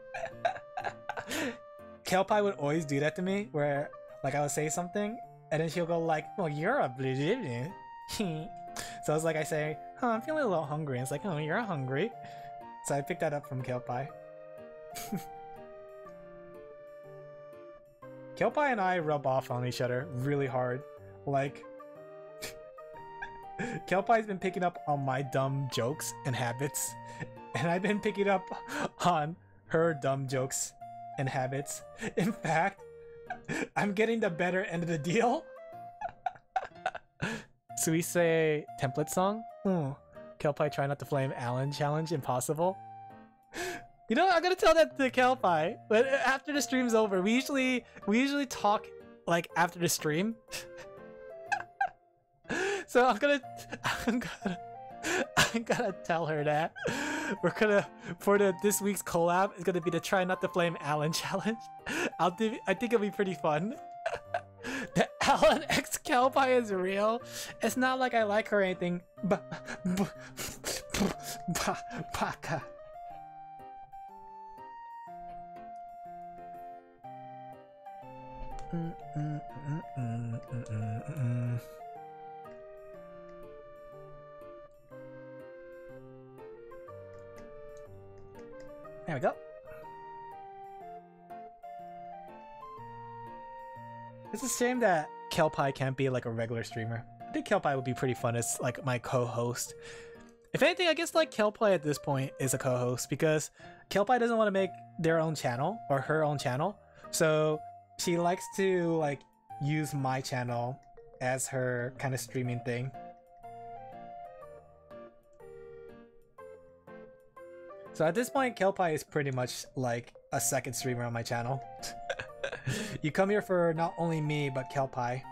Kelpie would always do that to me, where like I would say something and then she'll go like, well, you're a blah, blah, blah. So it's like I say, oh, I'm feeling a little hungry. And it's like, oh, you're hungry. So I picked that up from Kelpie. Kelpie and I rub off on each other really hard. Like, Kelpie's been picking up on my dumb jokes and habits, and I've been picking up on her dumb jokes and habits. In fact, I'm getting the better end of the deal. So we say template song? Kelpie try not to flame Alan challenge impossible. You know, I'm gonna tell that to Kelpie, but after the stream's over, we usually talk like after the stream. So I'm gonna tell her that we're gonna, for this week's collab, it's gonna be the try not to flame Alan challenge. I think it'll be pretty fun. The Alan X Kelpie is real. It's not like I like her or anything. Baka. There we go. It's a shame that Kelpie can't be like a regular streamer. I think Kelpie would be pretty fun as like my co-host. If anything, I guess like Kelpie at this point is a co-host because Kelpie doesn't want to make their own channel or her own channel. So she likes to like use my channel as her kind of streaming thing. So at this point, Kelpie is pretty much like a second streamer on my channel. You come here for not only me, but Kelpie.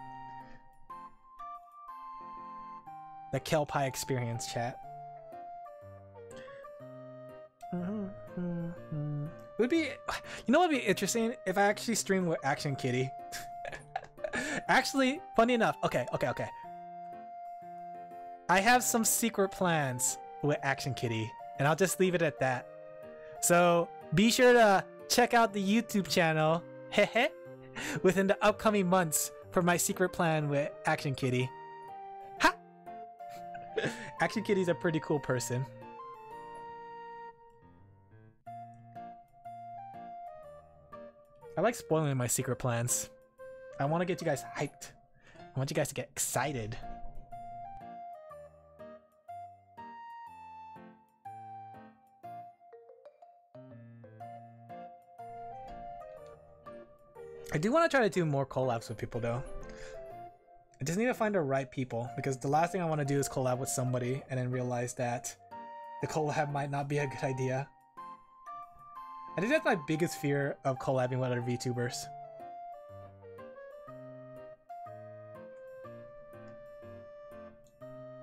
The Kelpie experience, chat. It would be, you know what would be interesting? If I actually stream with Action Kitty. Actually, funny enough, okay. I have some secret plans with Action Kitty, and I'll just leave it at that. So be sure to check out the YouTube channel within the upcoming months for my secret plan with Action Kitty. Ha! Action Kitty's a pretty cool person. I like spoiling my secret plans. I want to get you guys hyped. I want you guys to get excited. I do want to try to do more collabs with people though. I just need to find the right people because the last thing I want to do is collab with somebody and then realize that the collab might not be a good idea. I think that's my biggest fear of collabing with other VTubers.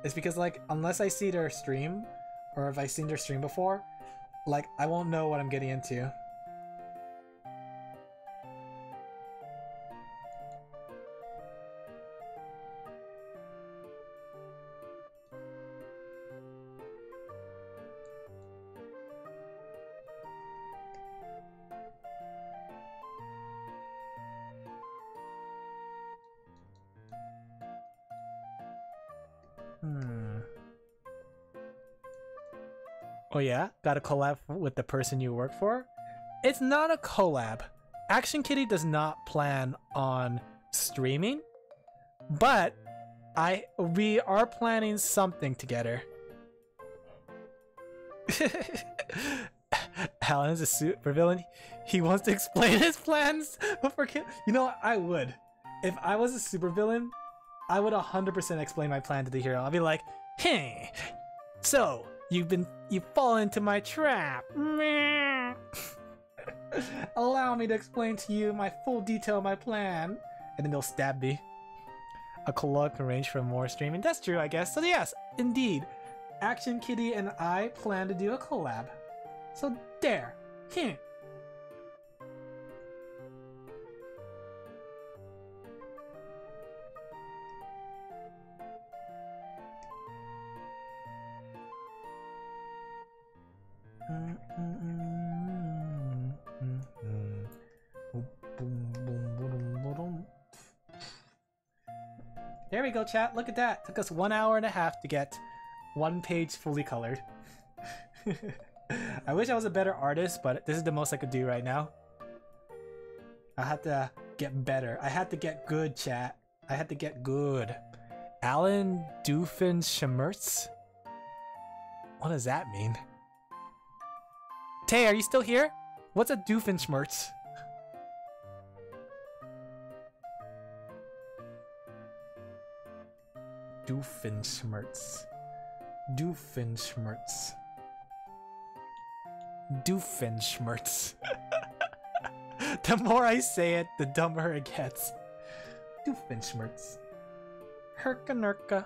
It's because like unless I see their stream or if I've seen their stream before, like I won't know what I'm getting into. Oh yeah? Got a collab with the person you work for? It's not a collab. Action Kitty does not plan on streaming, but we are planning something together. Alan is a supervillain. He wants to explain his plans before you know what? I would. If I was a supervillain, I would 100% explain my plan to the hero. I'll be like, hey, so you've fallen into my trap. Allow me to explain to you my full detail of my plan. And then they'll stab me. A collab can range for more streaming. That's true, I guess. So yes, indeed. Action Kitty and I plan to do a collab. So there. There we go, chat. Look at that. Took us 1.5 hours to get one page fully colored. I wish I was a better artist, but this is the most I could do right now. I had to get better. I had to get good, chat. I had to get good. Alan Doofenshmirtz? What does that mean? Tay, are you still here? What's a Doofenshmirtz? Doofenshmirtz. Doofenshmirtz. Doofenshmirtz. The more I say it, the dumber it gets. Doofenshmirtz. Herka nerka.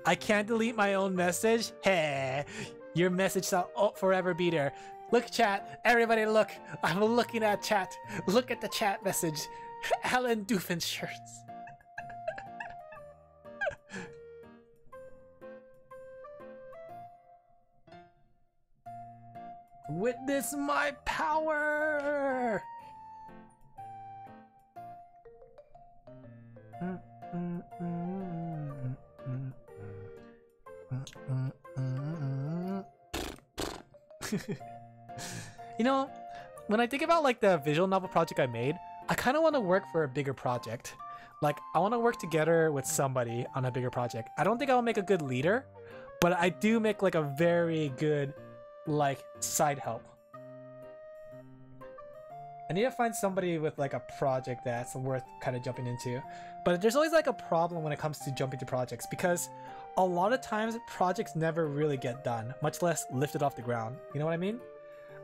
I can't delete my own message? Hey, your message shall forever be there. Look, chat. Everybody look. I'm looking at chat. Look at the chat message. Alan Doofenshmirtz. Witness my power! You know, when I think about like the visual novel project I made, I kind of want to work for a bigger project. Like, I want to work together with somebody on a bigger project. I don't think I'll make a good leader, but I do make like a very good like side help. I need to find somebody with like a project that's worth kind of jumping into. But there's always like a problem when it comes to jumping to projects, because a lot of times projects never really get done, much less lifted off the ground. You know what I mean?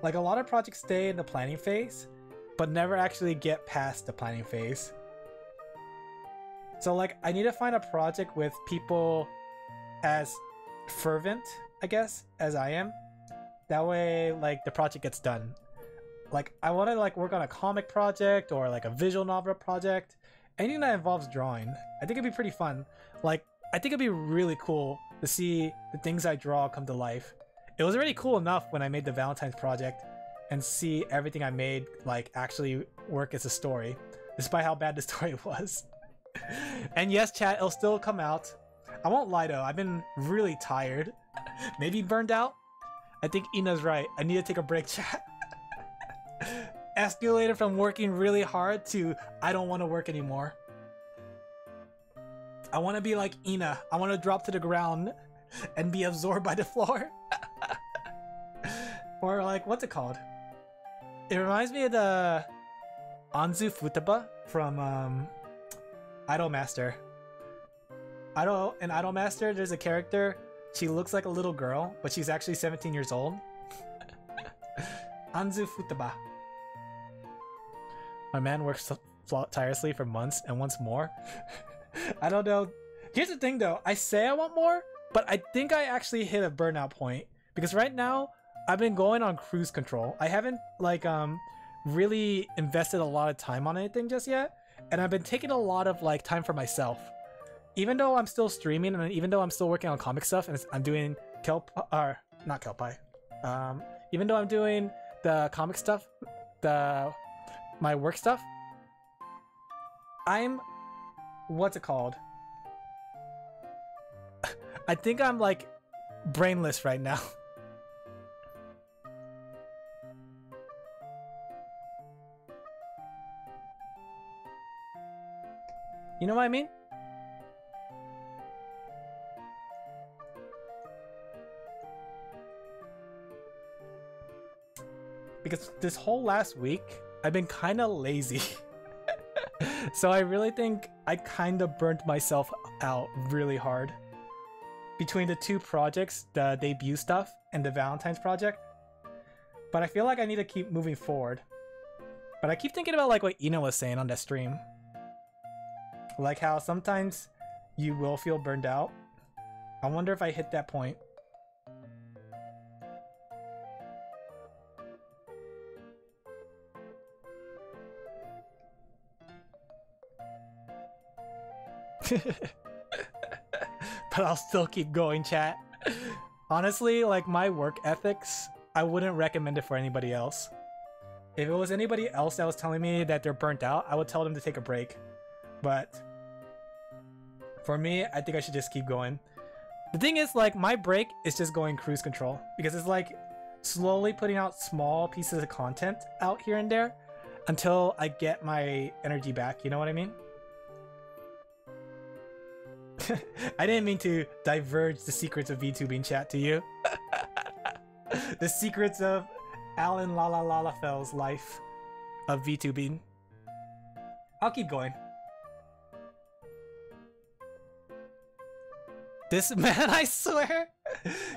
Like, a lot of projects stay in the planning phase, but never actually get past the planning phase. So like, I need to find a project with people as fervent, I guess, as I am. That way, like, the project gets done. Like, I want to like work on a comic project or like a visual novel project. Anything that involves drawing. I think it'd be pretty fun. Like, I think it'd be really cool to see the things I draw come to life. It was already cool enough when I made the Valentine's project and see everything I made like actually work as a story, despite how bad the story was. And yes, chat, it'll still come out. I won't lie though, I've been really tired. Maybe burned out? I think Ina's right. I need to take a break, chat. Escalated from working really hard to I don't want to work anymore. I want to be like Ina. I want to drop to the ground and be absorbed by the floor. Or like, what's it called? It reminds me of the Anzu Futaba from Idolmaster. In Idolmaster, there's a character. She looks like a little girl, but she's actually 17 years old. Anzu Futaba. My man works tirelessly for months and wants more. I don't know. Here's the thing though. I say I want more, but I think I actually hit a burnout point. Because right now, I've been going on cruise control. I haven't like really invested a lot of time on anything just yet. And I've been taking a lot of like time for myself. Even though I'm still streaming and even though I'm still working on comic stuff and I'm doing not Kelpie. Even though I'm doing the comic stuff, my work stuff, I'm, what's it called? I think I'm like brainless right now. You know what I mean? Because this whole last week, I've been kind of lazy. So I really think I kind of burnt myself out really hard. Between the two projects, the debut stuff and the Valentine's project. But I feel like I need to keep moving forward. But I keep thinking about like what Ina was saying on that stream. Like how sometimes you will feel burned out. I wonder if I hit that point. But I'll still keep going, chat. Honestly, like my work ethics, I wouldn't recommend it for anybody else. If it was anybody else that was telling me that they're burnt out, I would tell them to take a break. But for me, I think I should just keep going. The thing is, like, my break is just going cruise control. Because it's like slowly putting out small pieces of content out here and there until I get my energy back, you know what I mean? I didn't mean to diverge the secrets of VTubing, chat, to you. The secrets of Alan Lalalafel's life of VTubing. I'll keep going. This man, I swear.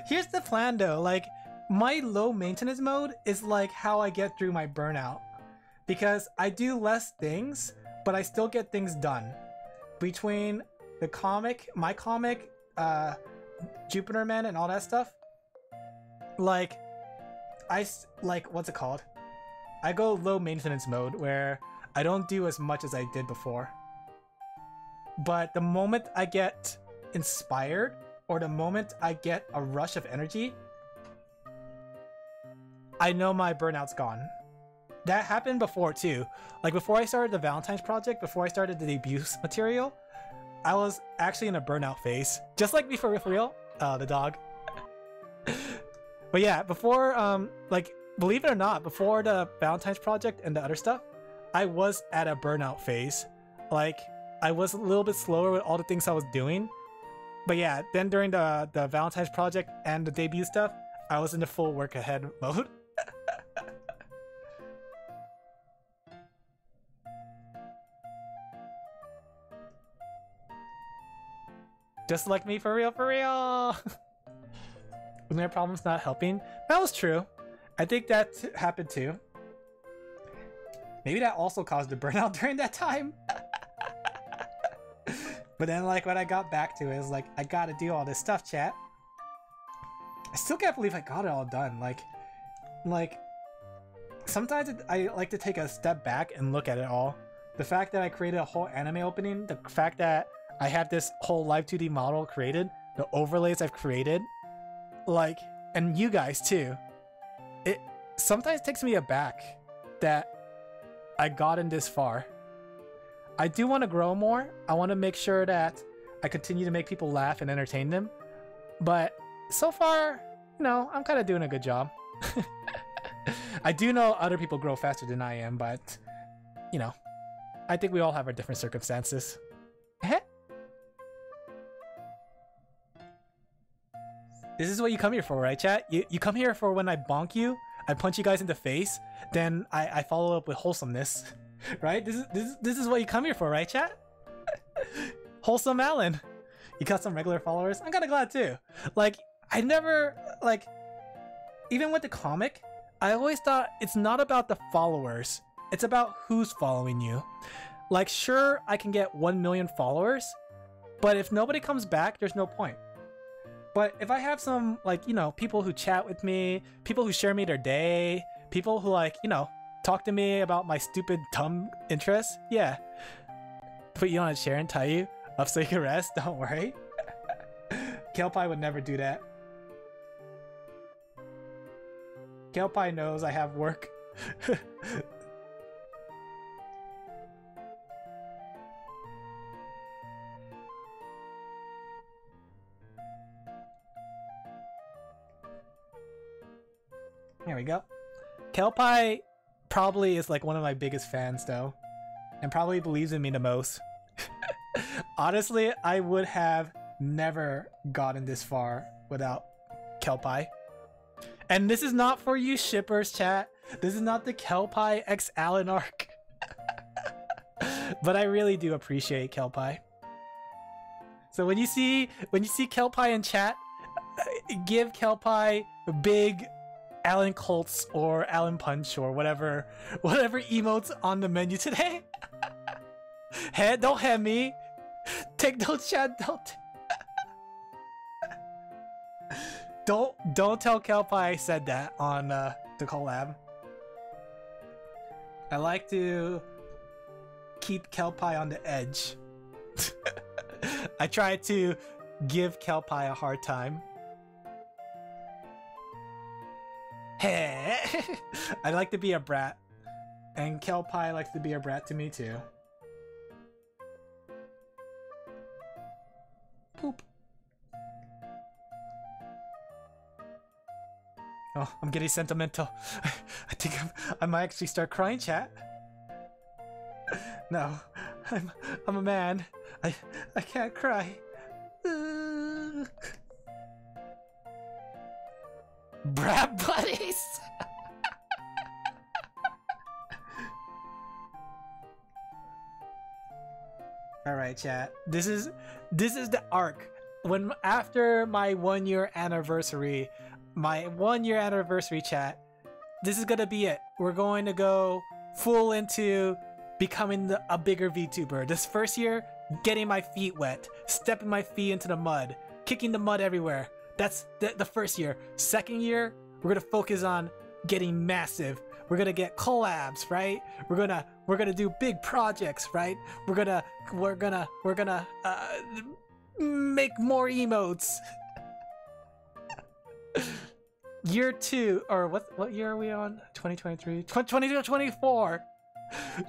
Here's the plan though, like my low maintenance mode is like how I get through my burnout. Because I do less things, but I still get things done. Between the comic, my comic, Jupitermen and all that stuff, like, what's it called? I go low maintenance mode where I don't do as much as I did before. But the moment I get inspired or the moment I get a rush of energy, I know my burnout's gone. That happened before too. Like before I started the Valentine's project, before I started the debut material, I was actually in a burnout phase. Just like me for real. the dog. But yeah, before like, believe it or not, before the Valentine's project and the other stuff, I was at a burnout phase. Like, I was a little bit slower with all the things I was doing. But yeah, then during the Valentine's project and the debut stuff, I was in the full work ahead mode. Just like me, for real, for real. With my problems not helping. That was true. I think that happened too. Maybe that also caused the burnout during that time. But then, like, when I got back to it, it was like, I gotta do all this stuff, chat. I still can't believe I got it all done. Like, sometimes I like to take a step back and look at it all. The fact that I created a whole anime opening, the fact that I have this whole live 2D model created, the overlays I've created, like, and you guys too. It sometimes takes me aback that I gotten this far. I do want to grow more. I want to make sure that I continue to make people laugh and entertain them. But so far, you know, I'm kind of doing a good job. I do know other people grow faster than I am, but, you know, I think we all have our different circumstances. This is what you come here for, right, chat? You come here for when I bonk you, I punch you guys in the face, then I follow up with wholesomeness. Right? This is what you come here for, right, chat? Wholesome Alan. You got some regular followers? I'm kinda glad too. Like, I never, like, even with the comic, I always thought it's not about the followers. It's about who's following you. Like, sure, I can get 1 million followers, but if nobody comes back, there's no point. But if I have some, like, you know, people who chat with me, people who share me their day, people who, like, you know, talk to me about my stupid, dumb interests, yeah. Put you on a chair and tie you up so you can rest, don't worry. Kelpie would never do that. Kelpie knows I have work. There we go. Kelpie probably is like one of my biggest fans though, and probably believes in me the most. Honestly, I would have never gotten this far without Kelpie. And this is not for you shippers, chat. This is not the Kelpie x Alan arc. But I really do appreciate Kelpie. So when you see Kelpie in chat, give Kelpie big Alan Colts or Alan Punch or whatever emotes on the menu today. Hey, don't head me. Take notes, chat. Don't tell Kelpie I said that on the collab. I like to keep Kelpie on the edge. I try to give Kelpie a hard time. Hey, I like to be a brat, and Kelpie likes to be a brat to me too. Poop. Oh, I'm getting sentimental. I think I might actually start crying, chat. No, I'm a man. I can't cry. Brat buddies. All right, chat. This is the arc. When after my 1 year anniversary, chat. This is gonna be it. We're going to go full into becoming a bigger VTuber. This first year, getting my feet wet, stepping my feet into the mud, kicking the mud everywhere. That's the first year. Second year, we're gonna focus on getting massive. We're gonna get collabs, right? We're gonna do big projects, right? We're gonna make more emotes. Year 2, or what year are we on? 2023, 2024.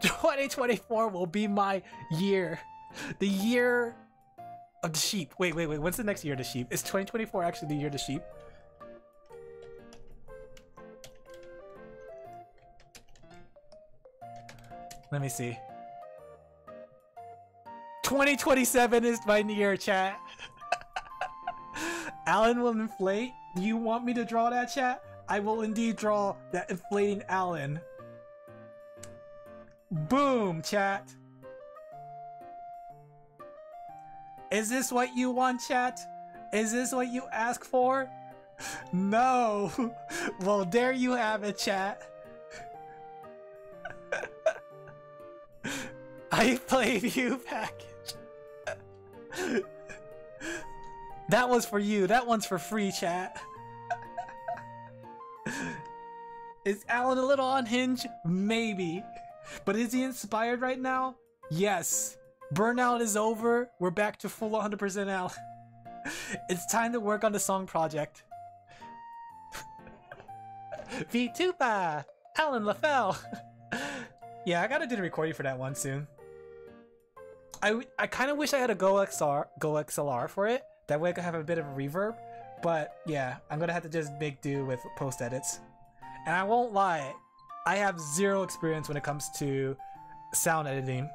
2024 will be my year. The year Of the sheep. Wait. When's the next year of the sheep? Is 2024 actually the year of the sheep? Let me see. 2027 is my year, chat. Alan will inflate. You want me to draw that, chat? I will indeed draw that inflating Alan. Boom, chat. Is this what you want, chat? Is this what you ask for? No. Well, there you have it, chat. I play view package. That was for you. That one's for free, chat. Is Alan a little unhinged? Maybe. But is he inspired right now? Yes. Burnout is over. We're back to full 100% Alan. It's time to work on the song project. VTuber! Alan LaFell! Yeah, I gotta do the recording for that one soon. I kind of wish I had a Go XLR for it. That way I could have a bit of a reverb. But yeah, I'm gonna have to just make do with post edits. And I won't lie, I have zero experience when it comes to sound editing.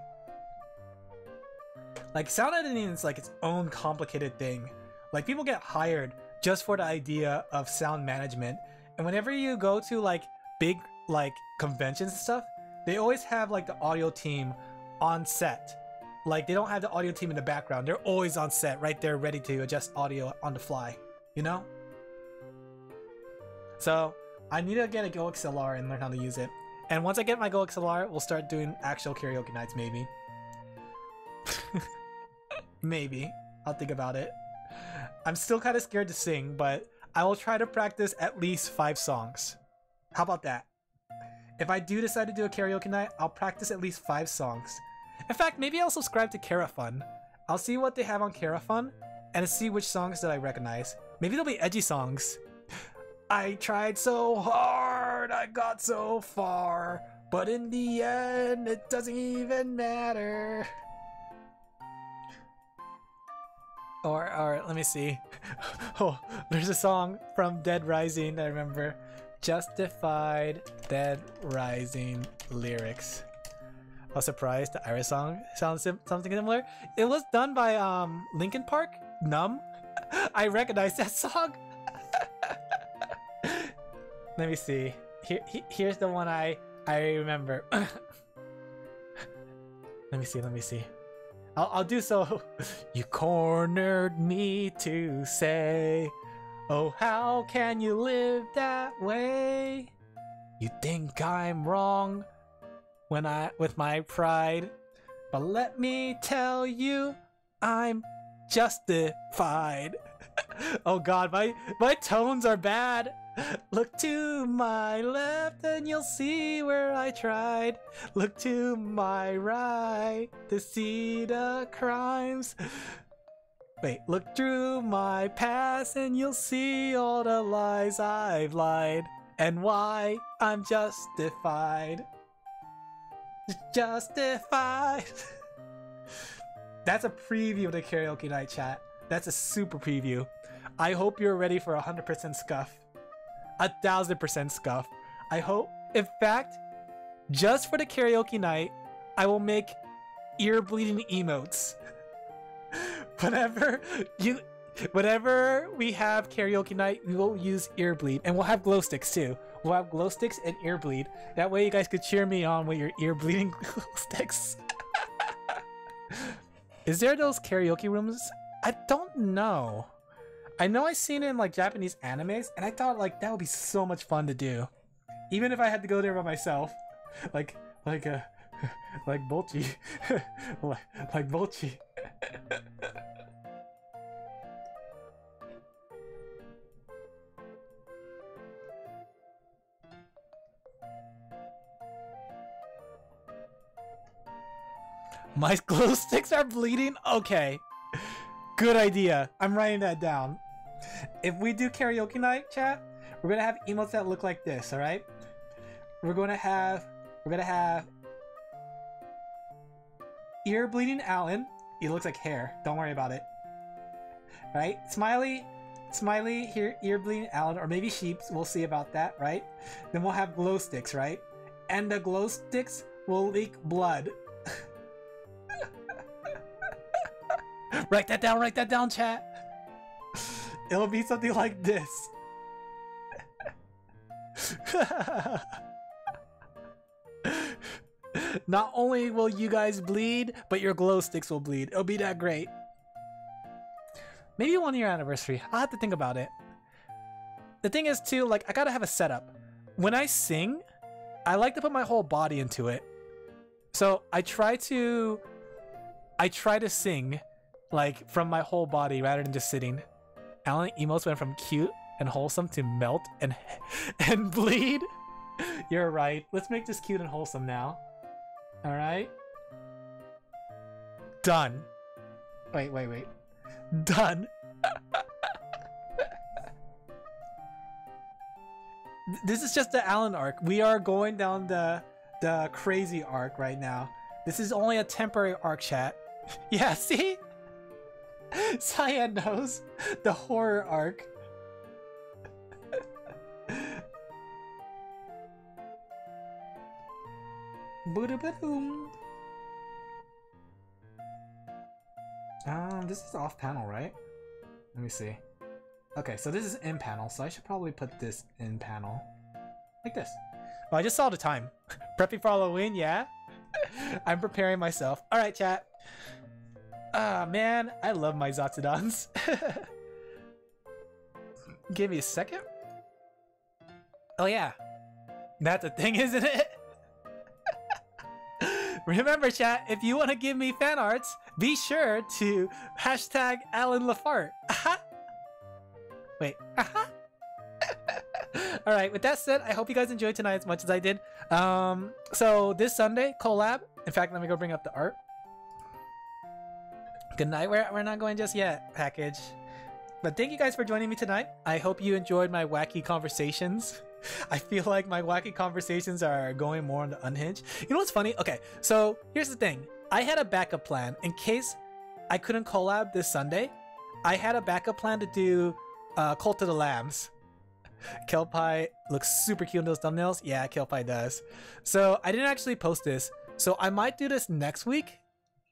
Like, sound editing is like its own complicated thing. Like, people get hired just for the idea of sound management. And whenever you go to like big like conventions and stuff, they always have like the audio team on set. Like, they don't have the audio team in the background. They're always on set, right there, ready to adjust audio on the fly, you know? So I need to get a Go XLR and learn how to use it. And once I get my Go XLR, we'll start doing actual karaoke nights, maybe. Maybe. I'll think about it. I'm still kind of scared to sing, but I will try to practice at least 5 songs. How about that? If I do decide to do a karaoke night, I'll practice at least 5 songs. In fact, maybe I'll subscribe to Carafun. I'll see what they have on Carafun and see which songs that I recognize. Maybe they'll be edgy songs. I tried so hard, I got so far, but in the end, it doesn't even matter. Or let me see. Oh, there's a song from Dead Rising I remember. Justified Dead Rising lyrics. I was surprised the Iris song sounds something similar. It was done by Linkin Park, Numb. I recognize that song. Let me see. Here's the one I remember. Let me see. I'll do so. You cornered me to say, oh, how can you live that way? You think I'm wrong with my pride, but let me tell you, I'm justified. Oh God, my tones are bad. Look to my left and you'll see where I tried. Look to my right to see the crimes. Wait, look through my past and you'll see all the lies I've lied and why I'm justified. Justified. That's a preview of the karaoke night, chat. That's a super preview. I hope you're ready for 100% scuff. 1000% scuff. I hope. In fact, just for the karaoke night, I will make ear bleeding emotes. Whenever we have karaoke night, we will use ear bleed, and we'll have glow sticks too. We'll have glow sticks and ear bleed. That way, you guys could cheer me on with your ear bleeding glow sticks. Is there those karaoke rooms? I don't know. I know I've seen it in like Japanese animes, and I thought like that would be so much fun to do, even if I had to go there by myself, like Bolchi, like Bolchi. My glow sticks are bleeding? Okay. Good idea. I'm writing that down. If we do karaoke night, chat, we're gonna have emotes that look like this, alright? We're gonna have ear bleeding Alan. It looks like hair. Don't worry about it. right? Smiley, here, ear bleeding Alan, or maybe sheeps. We'll see about that, right? Then we'll have glow sticks, right? And the glow sticks will leak blood. Write that down, chat. It'll be something like this. Not only will you guys bleed, but your glow sticks will bleed. It'll be that great. Maybe 1 year anniversary. I'll have to think about it. The thing is too, like, I gotta have a setup. When I sing, I like to put my whole body into it. So I try to sing like from my whole body rather than just sitting. Alan emotes went from cute and wholesome to melt and bleed. You're right. Let's make this cute and wholesome now. All right. Done. Wait. Done. This is just the Alan arc. We are going down the crazy arc right now. This is only a temporary arc, chat. Yeah, see? Cyan knows the horror arc. Boo-da-ba-doom. This is off panel, right? Let me see. Okay, so this is in panel, so I should probably put this in panel. Like this. Oh, I just saw the time. Prepping for Halloween, yeah? I'm preparing myself. Alright, chat. Ah, man, I love my Zatsudans. Give me a second. Oh, yeah. That's a thing, isn't it? Remember, chat, if you want to give me fan arts, be sure to hashtag Alan Lafart. Wait. Alright, with that said, I hope you guys enjoyed tonight as much as I did. So this Sunday, collab. In fact, let me go bring up the art. Good night. We're not going just yet, package. But thank you guys for joining me tonight. I hope you enjoyed my wacky conversations. I feel like my wacky conversations are going more on the unhinged. You know what's funny? Okay, so here's the thing. I had a backup plan in case I couldn't collab this Sunday. I had a backup plan to do Cult of the Lambs. Kelpie looks super cute in those thumbnails. Yeah, Kelpie does. So I didn't actually post this. So I might do this next week.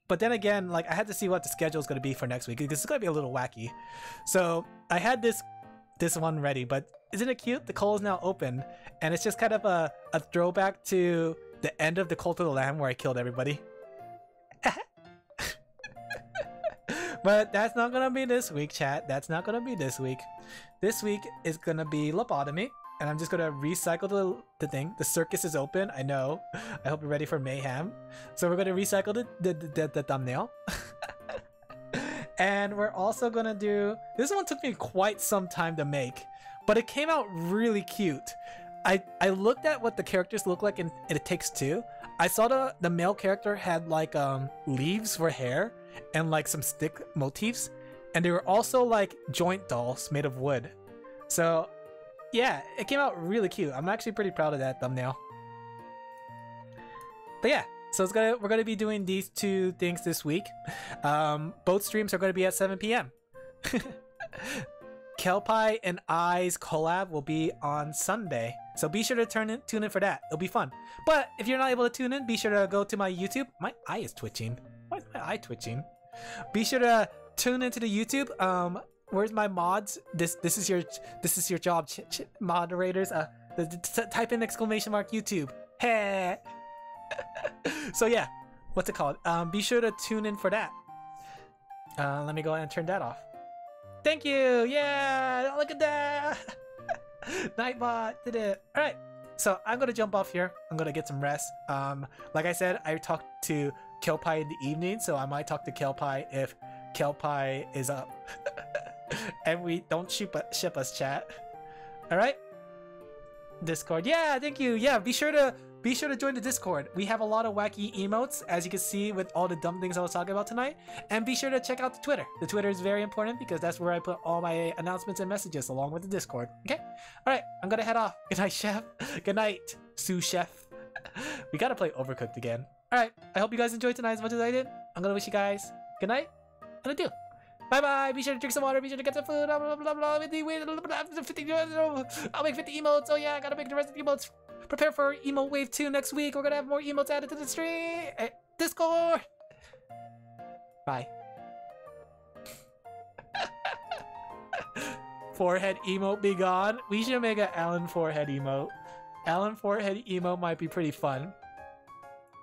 But then again, like, I had to see what the schedule is going to be for next week, because it's going to be a little wacky. So I had this one ready, but isn't it cute? The call is now open, and it's just kind of a throwback to the end of the Cult of the Lamb where I killed everybody. But that's not going to be this week, chat. That's not going to be this week. This week is going to be lobotomy, and I'm just going to recycle the thing. The circus is open, I know. I hope you're ready for mayhem. So we're going to recycle the thumbnail. And we're also going to do... This one took me quite some time to make, but it came out really cute. I looked at what the characters look like in It Takes Two. I saw the male character had like leaves for hair and like some stick motifs, and they were also like joint dolls made of wood. So yeah, it came out really cute. I'm actually pretty proud of that thumbnail. But yeah, so we're gonna be doing these two things this week. Both streams are gonna be at 7 p.m. Kelpie and I's collab will be on Sunday, so be sure to tune in for that. It'll be fun. But if you're not able to tune in, be sure to go to my YouTube. My eye is twitching. Why is my eye twitching? Be sure to tune into the YouTube. Where's my mods? This is your job, moderators. Type in !YouTube. Hey. So yeah, what's it called? Be sure to tune in for that. Let me go ahead and turn that off. Thank you. Yeah, look at that. Nightbot did it. All right, so I'm gonna jump off here. I'm gonna get some rest. Like I said, I talked to Kelpie in the evening, so I might talk to Kelpie if Kelpie is up. And we don't ship us, chat. All right. Discord. Yeah, thank you. Yeah, be sure to join the Discord. We have a lot of wacky emotes, as you can see with all the dumb things I was talking about tonight. And be sure to check out the Twitter. The Twitter is very important because that's where I put all my announcements and messages along with the Discord. Okay? All right, I'm gonna head off. Good night, chef. Good night, sous chef. We gotta play Overcooked again. All right, I hope you guys enjoyed tonight as much as I did. I'm gonna wish you guys good night and adieu. Bye bye. Be sure to drink some water. Be sure to get some food. Blah, blah, blah, blah. I'll make 50 emotes. Oh yeah, I gotta make the rest of the emotes. Prepare for emo wave 2 next week. We're gonna have more emotes added to the stream. Discord. Bye. Forehead emote be gone. We should make an Alan forehead emote. Alan forehead emote might be pretty fun.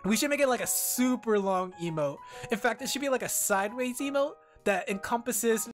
We should make it like a super long emote. In fact, it should be like a sideways emote that encompasses